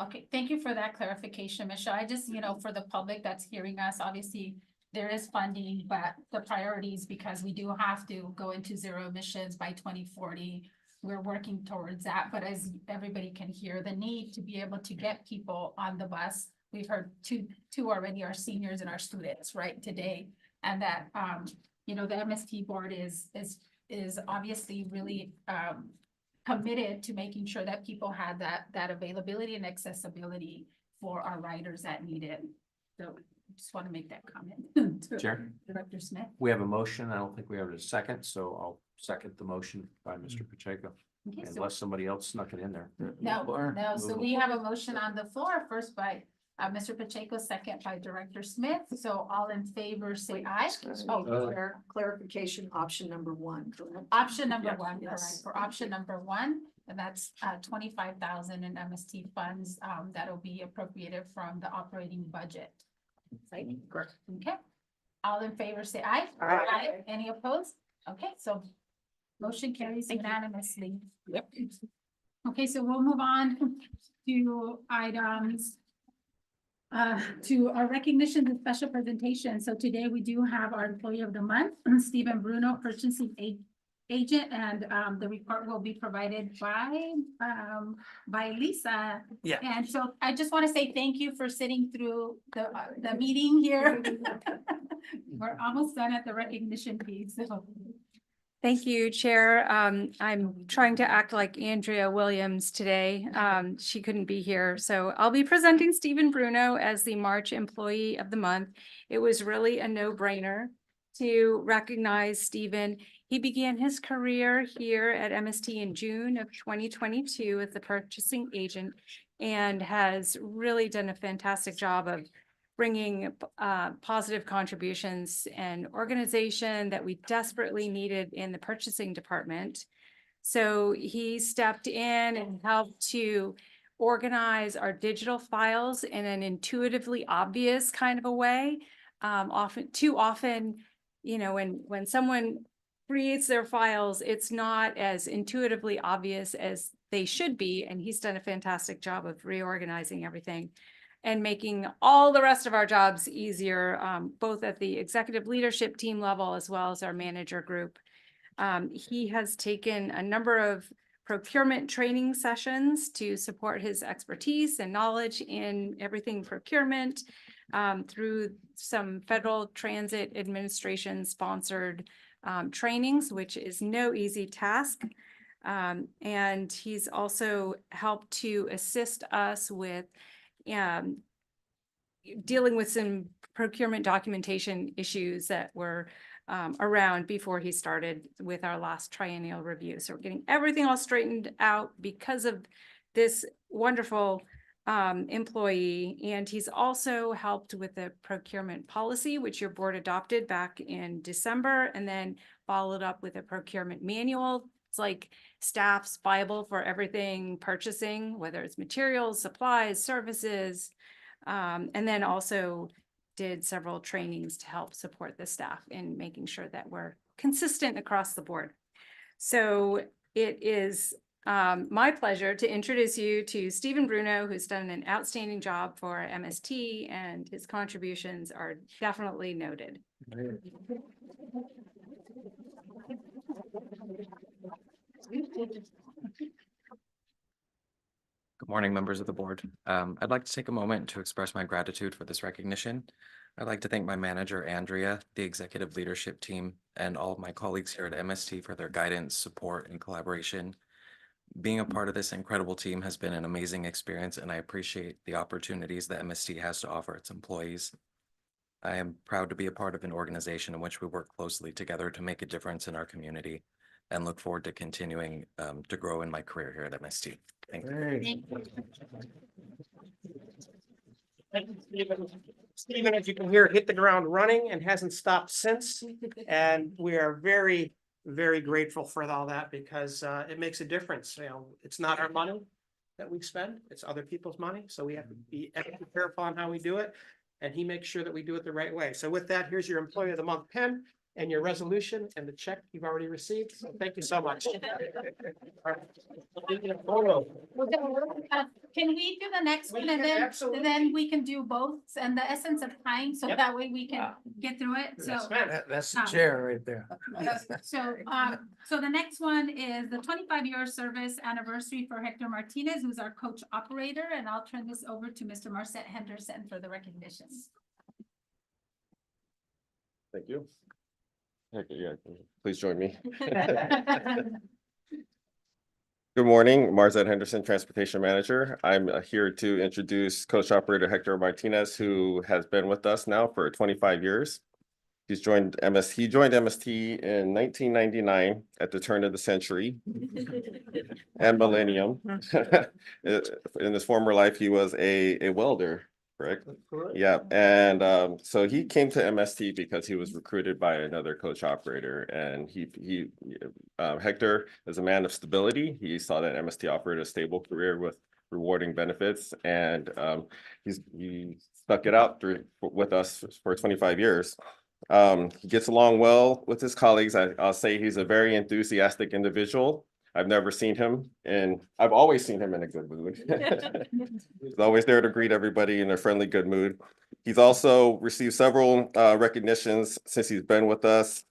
Okay, thank you for that clarification, Michelle. I just, for the public that's hearing us, obviously there is funding, but the priorities, because we do have to go into zero emissions by 2040. We're working towards that, but as everybody can hear, the need to be able to get people on the bus. We've heard two already, our seniors and our students, right, today. And that, the MST board is obviously really committed to making sure that people have that availability and accessibility for our riders that need it. So just want to make that comment. to Chair? Director Smith. We have a motion. I don't think we have a second, so I'll second the motion by Mr. Pacheco. Okay, so- Unless somebody else snuck it in there. No, so we have a motion on the floor, first by Mr. Pacheco, second by Director Smith. So all in favor, say aye. Clarification, option number one, correct? Option number Yeah. one, correct, Yes. for option number one, and that's 25,000 in MST funds, that'll be appropriated from the operating budget. Right? Correct. Okay, all in favor, say aye. Aye. Any opposed? Okay, so motion carries unanimously. Yep. Okay, so we'll move on to items to our recognition and special presentation. So today we do have our employee of the month, Stephen Bruno, purchasing agent, and the report will be provided by Lisa. Yeah. And so I just want to say thank you for sitting through the meeting here. We're almost done at the recognition piece, so. Thank you, Chair. I'm trying to act like Andrea Williams today. She couldn't be here, so I'll be presenting Stephen Bruno as the March Employee of the Month. It was really a no-brainer to recognize Stephen. He began his career here at MST in June of 2022 as the purchasing agent and has really done a fantastic job of bringing positive contributions and organization that we desperately needed in the purchasing department. So he stepped in and helped to organize our digital files in an intuitively obvious kind of a way. Too often, when someone creates their files, it's not as intuitively obvious as they should be. And he's done a fantastic job of reorganizing everything and making all the rest of our jobs easier, both at the executive leadership team level as well as our manager group. He has taken a number of procurement training sessions to support his expertise and knowledge in everything procurement through some Federal Transit Administration sponsored trainings, which is no easy task. And he's also helped to assist us with dealing with some procurement documentation issues that were around before he started with our last triennial review. So we're getting everything all straightened out because of this wonderful employee. And he's also helped with the procurement policy, which your board adopted back in December, and then followed up with a procurement manual. It's like staff's Bible for everything purchasing, whether it's materials, supplies, services, and then also did several trainings to help support the staff in making sure that we're consistent across the board. So it is my pleasure to introduce you to Stephen Bruno, who's done an outstanding job for MST, and his contributions are definitely noted. Good morning, members of the board. I'd like to take a moment to express my gratitude for this recognition. I'd like to thank my manager, Andrea, the executive leadership team, and all of my colleagues here at MST for their guidance, support, and collaboration. Being a part of this incredible team has been an amazing experience, and I appreciate the opportunities that MST has to offer its employees. I am proud to be a part of an organization in which we work closely together to make a difference in our community. and look forward to continuing to grow in my career here at MST. Thank you. Thank you, Stephen. Stephen, as you can hear, hit the ground running and hasn't stopped since. And we are very, very grateful for all that because it makes a difference. You know, it's not our money that we spend, it's other people's money. So we have to be extra careful on how we do it. And he makes sure that we do it the right way. So with that, here's your Employee of the Month pin and your resolution and the check you've already received. So thank you so much. Can we do the next one and then we can do both and the essence of time, so that way we can get through it, so. That's the chair right there. So the next one is the 25-year service anniversary for Hector Martinez, who's our coach operator, and I'll turn this over to Mr. Marcet Henderson for the recognitions. Thank you. Yeah, please join me. Good morning, Marzette Henderson, Transportation Manager. I'm here to introduce Coach Operator Hector Martinez, who has been with us now for 25 years. He joined MST in 1999 at the turn of the century and millennium. In his former life, he was a welder, correct? Yeah, and so he came to MST because he was recruited by another coach operator, and Hector is a man of stability. He saw that MST offered a stable career with rewarding benefits, and he stuck it out with us for 25 years. He gets along well with his colleagues. I'll say he's a very enthusiastic individual. I've never seen him I've always seen him in a good mood. He's always there to greet everybody in a friendly, good mood. He's also received several recognitions since he's been with us,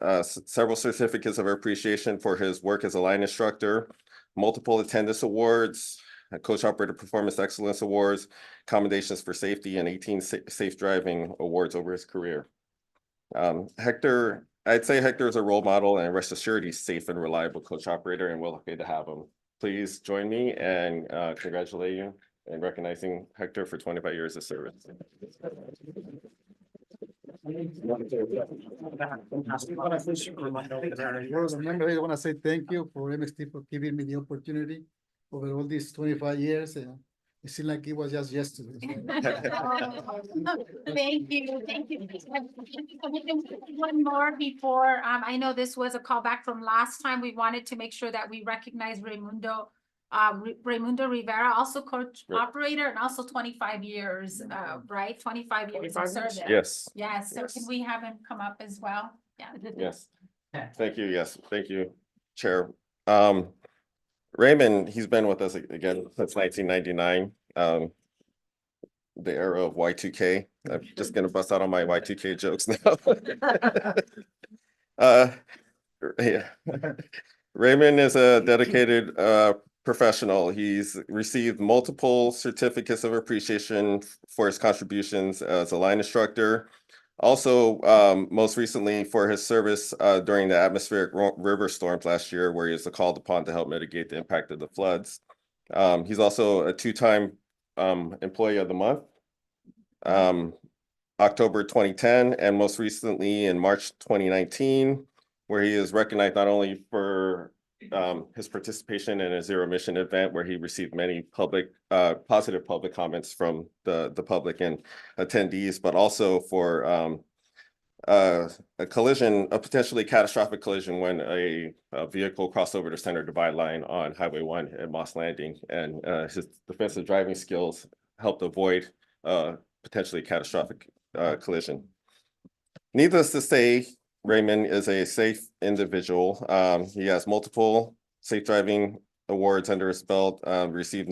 several certificates of appreciation for his work as a line instructor, multiple attendance awards, Coach Operator Performance Excellence Awards, commendations for safety, and 18 safe driving awards over his career. I'd say Hector is a role model, and rest assured he's safe and reliable coach operator, and we're lucky to have him. Please join me and congratulate you in recognizing Hector for 25 years of service. Remember, I want to say thank you for MST for giving me the opportunity over all these 25 years. It seemed like it was just yesterday. Thank you. One more before, I know this was a callback from last time. We wanted to make sure that we recognize Raimundo Rivera, also coach operator, and also 25 years, right? 25 years of service. Yes. Yes, so can we have him come up as well? Yeah. Yes. Thank you. Yes. Thank you, Chair. Raymond, he's been with us again since 1999, the era of Y2K. I'm just gonna bust out on my Y2K jokes now. Yeah. Raymond is a dedicated professional. He's received multiple certificates of appreciation for his contributions as a line instructor. Also, most recently for his service during the atmospheric river storms last year, where he was called upon to help mitigate the impact of the floods. He's also a two-time Employee of the Month, October 2010, and most recently in March 2019, where he is recognized not only for his participation in a zero emission event where he received many positive public comments from the public and attendees, but also for a potentially catastrophic collision when a vehicle crossed over the center divide line on Highway 1 at Moss Landing, and his defensive driving skills helped avoid potentially catastrophic collision. Needless to say, Raymond is a safe individual. He has multiple safe driving awards under his belt, receives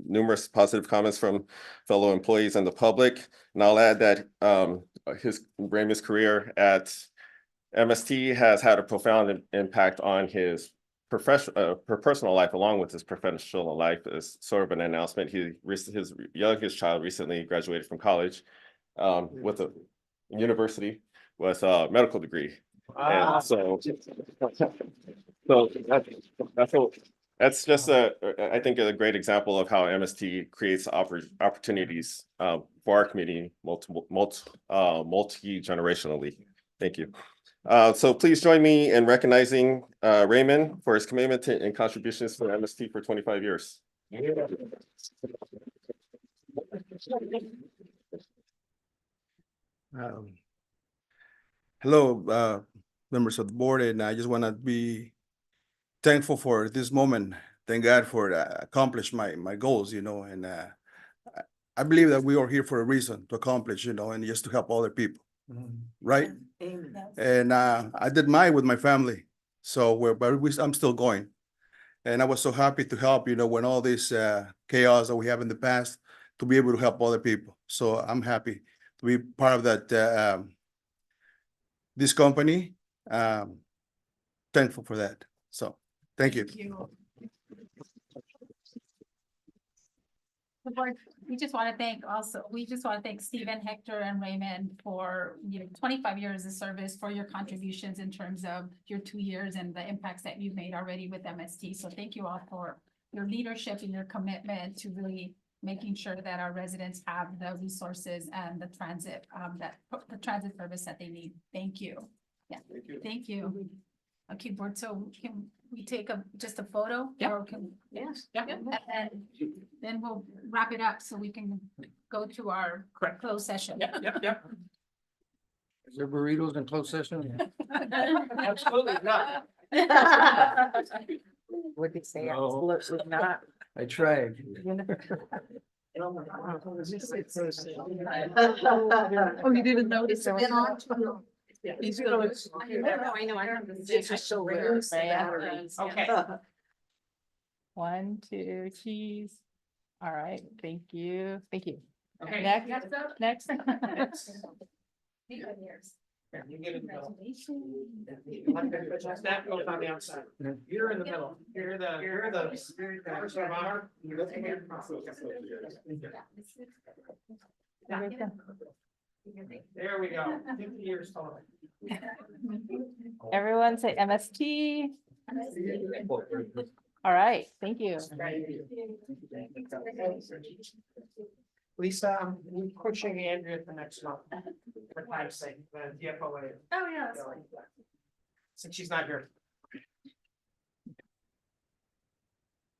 numerous positive comments from fellow employees and the public. And I'll add that Raymond's career at MST has had a profound impact on his personal life, along with his professional life. As sort of an announcement, his youngest child recently graduated from college with a university with a medical degree. Wow. And so that's just I think a great example of how MST creates opportunities for our community multi-generationally. Thank you. So please join me in recognizing Raymond for his commitment and contributions to MST for 25 years. Hello, members of the board, and I just want to be thankful for this moment. Thank God for accomplish my goals, and I believe that we are here for a reason to accomplish, and just to help other people, right? And I did mine with my family, so I'm still going, and I was so happy to help, when all this chaos that we have in the past, to be able to help other people. So I'm happy to be part of that. This company, thankful for that. So, thank you. The board, we just want to thank Stephen, Hector, and Raymond for, 25 years of service, for your contributions in terms of your 2 years and the impacts that you've made already with MST. So thank you all for your leadership and your commitment to really making sure that our residents have the resources and the transit, the transit service that they need. Thank you. Yeah, thank you. Okay, board, so can we take just a photo? Yeah. Or can, Yes. and then we'll wrap it up so we can go to our closed session. Yep. Is there burritos in closed session? Absolutely not. Would they say No. absolutely not? I tried. Oh, you didn't notice? It's been on. He's gonna. I know, I have the It's just so rare. Okay. 1, 2, cheese. All right, thank you. Okay. Next. You get in the middle. That goes on the outside. You're in the middle. You're the person of honor. There we go. 50 years taller. Everyone say MST. All right, thank you. Lisa, I'm pushing Andrea to next month. For time's sake, the DFOA. Oh, yeah. Since she's not here.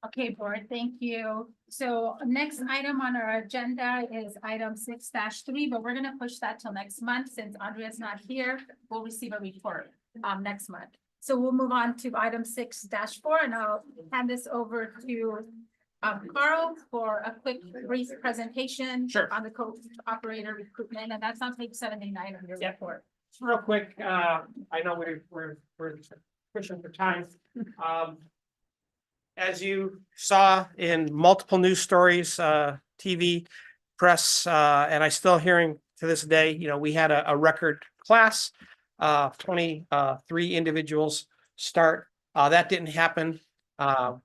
Okay, board, thank you. So next item on our agenda is item 6-3, but we're gonna push that till next month since Andrea's not here. We'll receive a report next month. So we'll move on to item 6-4, and I'll hand this over to Carl for a quick brief presentation. Sure. On the co-operator recruitment, and that's on page 79 of your report. Just real quick, I know we're pushing for time. As you saw in multiple news stories, TV, press, and I still hearing to this day, we had a record class, 23 individuals start. That didn't happen on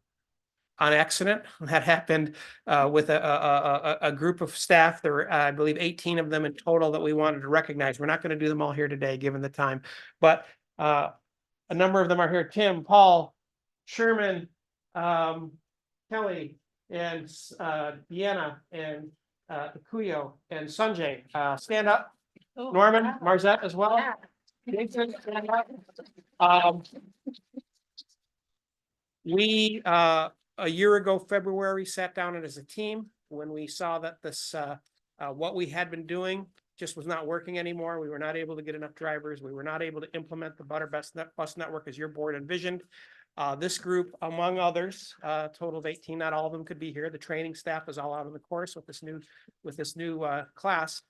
accident. That happened with a group of staff. There were, I believe, 18 of them in total that we wanted to recognize. We're not going to do them all here today, given the time, but a number of them are here. Tim, Paul, Sherman, Kelly, and Deanna, and Akuyo, and Sanjay. Stand up. Norman, Marzette as well. Jason, stand up. We a year ago, February, sat down as a team when we saw that this what we had been doing just was not working anymore. We were not able to get enough drivers. We were not able to implement the Butter Bus Network as your board envisioned. This group, among others, totaled 18. Not all of them could be here. The training staff is all out on the course with this new class.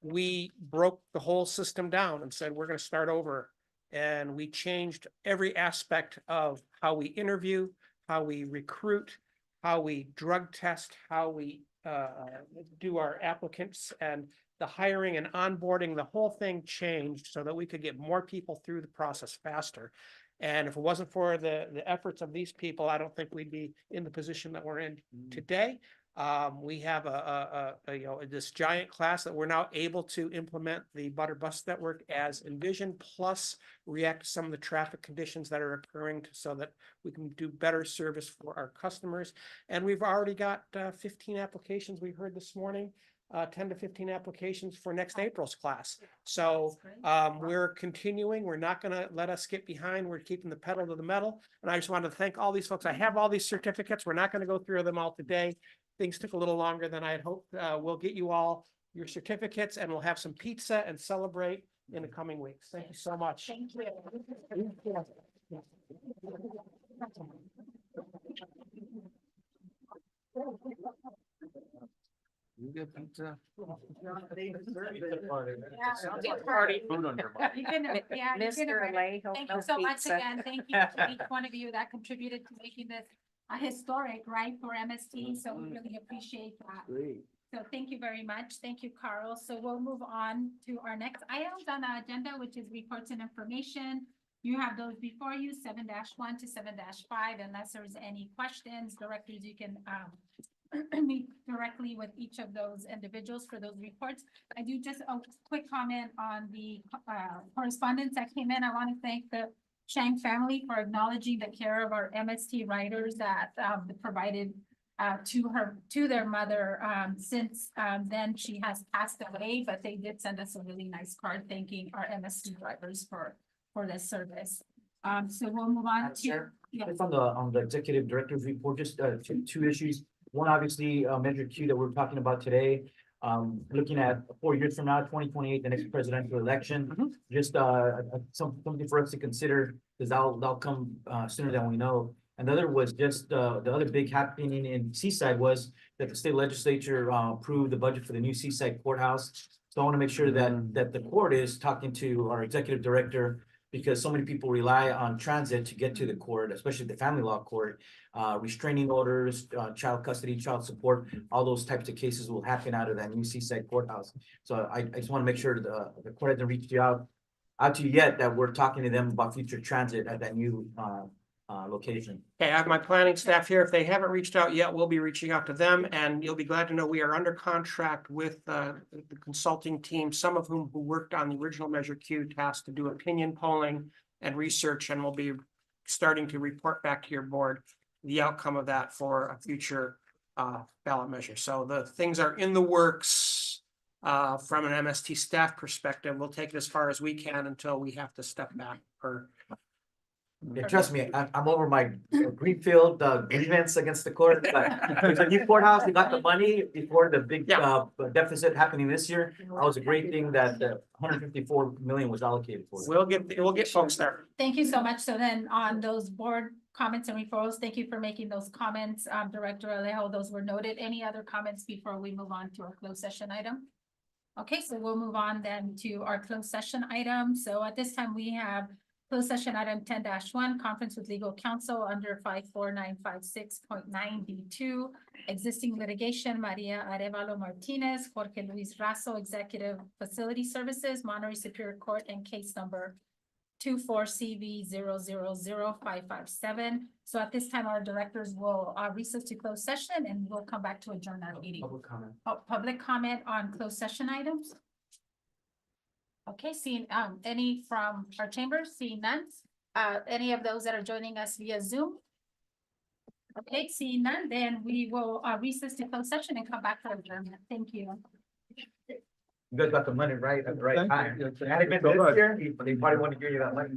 We broke the whole system down and said, we're going to start over. And we changed every aspect of how we interview, how we recruit, how we drug test, how we do our applicants, and the hiring and onboarding. The whole thing changed so that we could get more people through the process faster. And if it wasn't for the efforts of these people, I don't think we'd be in the position that we're in today. We have this giant class that we're now able to implement the Butter Bus Network as envisioned, plus react to some of the traffic conditions that are occurring so that we can do better service for our customers. And we've already got 15 applications we heard this morning. 10 to 15 applications for next April's class. So we're continuing. We're not going to let us get behind. We're keeping the pedal to the metal. And I just wanted to thank all these folks. I have all these certificates. We're not going to go through them all today. Things took a little longer than I had hoped. We'll get you all your certificates and we'll have some pizza and celebrate in the coming weeks. Thank you so much. Thank you. You get pizza. Mr. Alejo, Thank no you so much pizza. again. Thank you to each one of you that contributed to making this a historic, right, for MST. So we really appreciate that. Great. So thank you very much. Thank you, Carl. So we'll move on to our next items on the agenda, which is reports and information. You have those before you, 7-1 to 7-5, unless there's any questions. Directors, you can meet directly with each of those individuals for those reports. I do just a quick comment on the correspondence that came in. I want to thank the Chang family for acknowledging the care of our MST riders that provided to their mother. Since then she has passed away, but they did send us a really nice card thanking our MST drivers for this service. So we'll move on to. Chair, Yeah. just on the executive director's report, just two issues. One, obviously, Measure Q that we're talking about today. Looking at 4 years from now, 2028, the next presidential election, just something for us to consider, because that'll come sooner than we know. And the other was just the other big happening in Seaside was that the state legislature approved the budget for the new Seaside courthouse. So I want to make sure that the court is talking to our executive director, because so many people rely on transit to get to the court, especially the family law court. Restraining orders, child custody, child support, all those types of cases will happen out of that new Seaside courthouse. So I just want to make sure the court hasn't reached out to you yet, that we're talking to them about future transit at that new location. Okay, I have my planning staff here. If they haven't reached out yet, we'll be reaching out to them, and you'll be glad to know we are under contract with the consulting team, some of whom who worked on the original Measure Q task to do opinion polling and research, and we'll be starting to report back to your board the outcome of that for a future ballot measure. So the things are in the works from an MST staff perspective. We'll take it as far as we can until we have to step back or. Yeah, trust me, I'm over my greenfield grievance against the court. There's a new courthouse, we got the money before the big deficit happening this year. That was a great thing that 154 million was allocated for. We'll get folks there. Thank you so much. So then on those board comments and referrals, thank you for making those comments, Director Alejo. Those were noted. Any other comments before we move on to our closed session item? Okay, so we'll move on then to our closed session item. So at this time, we have closed session item 10-1, conference with legal counsel under 54956.9B2, existing litigation, Maria Arevalo Martinez, Jorge Luis Razo, Executive Facility Services, Monterey Superior Court, and case number 24CV000557. So at this time, our directors will recess to closed session, and we'll come back to adjourn our meeting. Public comment. Public comment on closed session items? Okay, seeing any from our chambers, seeing none. Any of those that are joining us via Zoom? Okay, seeing none, then we will recess to closed session and come back for adjournment. Thank you. You guys got the money right at the right time. Had it been this year, they probably want to give you that money.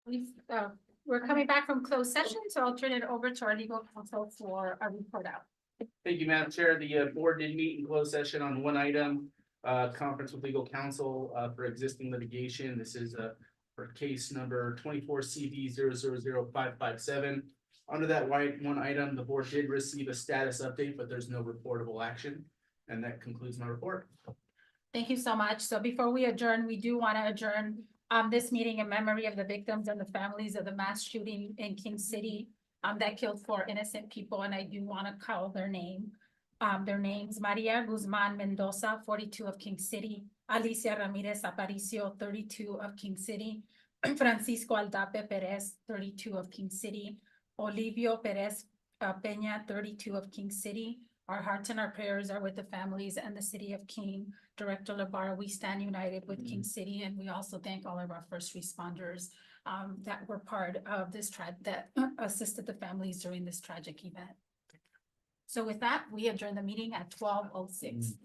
We're coming back from closed session, so I'll turn it over to our legal counsel for a report out. Thank you, Madam Chair. The board did meet in closed session on one item, conference with legal counsel for existing litigation. This is for case number 24 CV 0000557. Under that one item, the board did receive a status update, but there's no reportable action. And that concludes my report. Thank you so much. So before we adjourn, we do want to adjourn this meeting in memory of the victims and the families of the mass shooting in King City that killed 4 innocent people, and I do want to call their names. Maria Guzman Mendoza, 42 of King City, Alicia Ramirez Aparicio, 32 of King City, Francisco Aldape Perez, 32 of King City, Olivio Perez Peña, 32 of King City. Our hearts and our prayers are with the families and the city of King. Director Labar, we stand united with King City, and we also thank all of our first responders that were part of this that assisted the families during this tragic event. So with that, we adjourn the meeting at 12:06.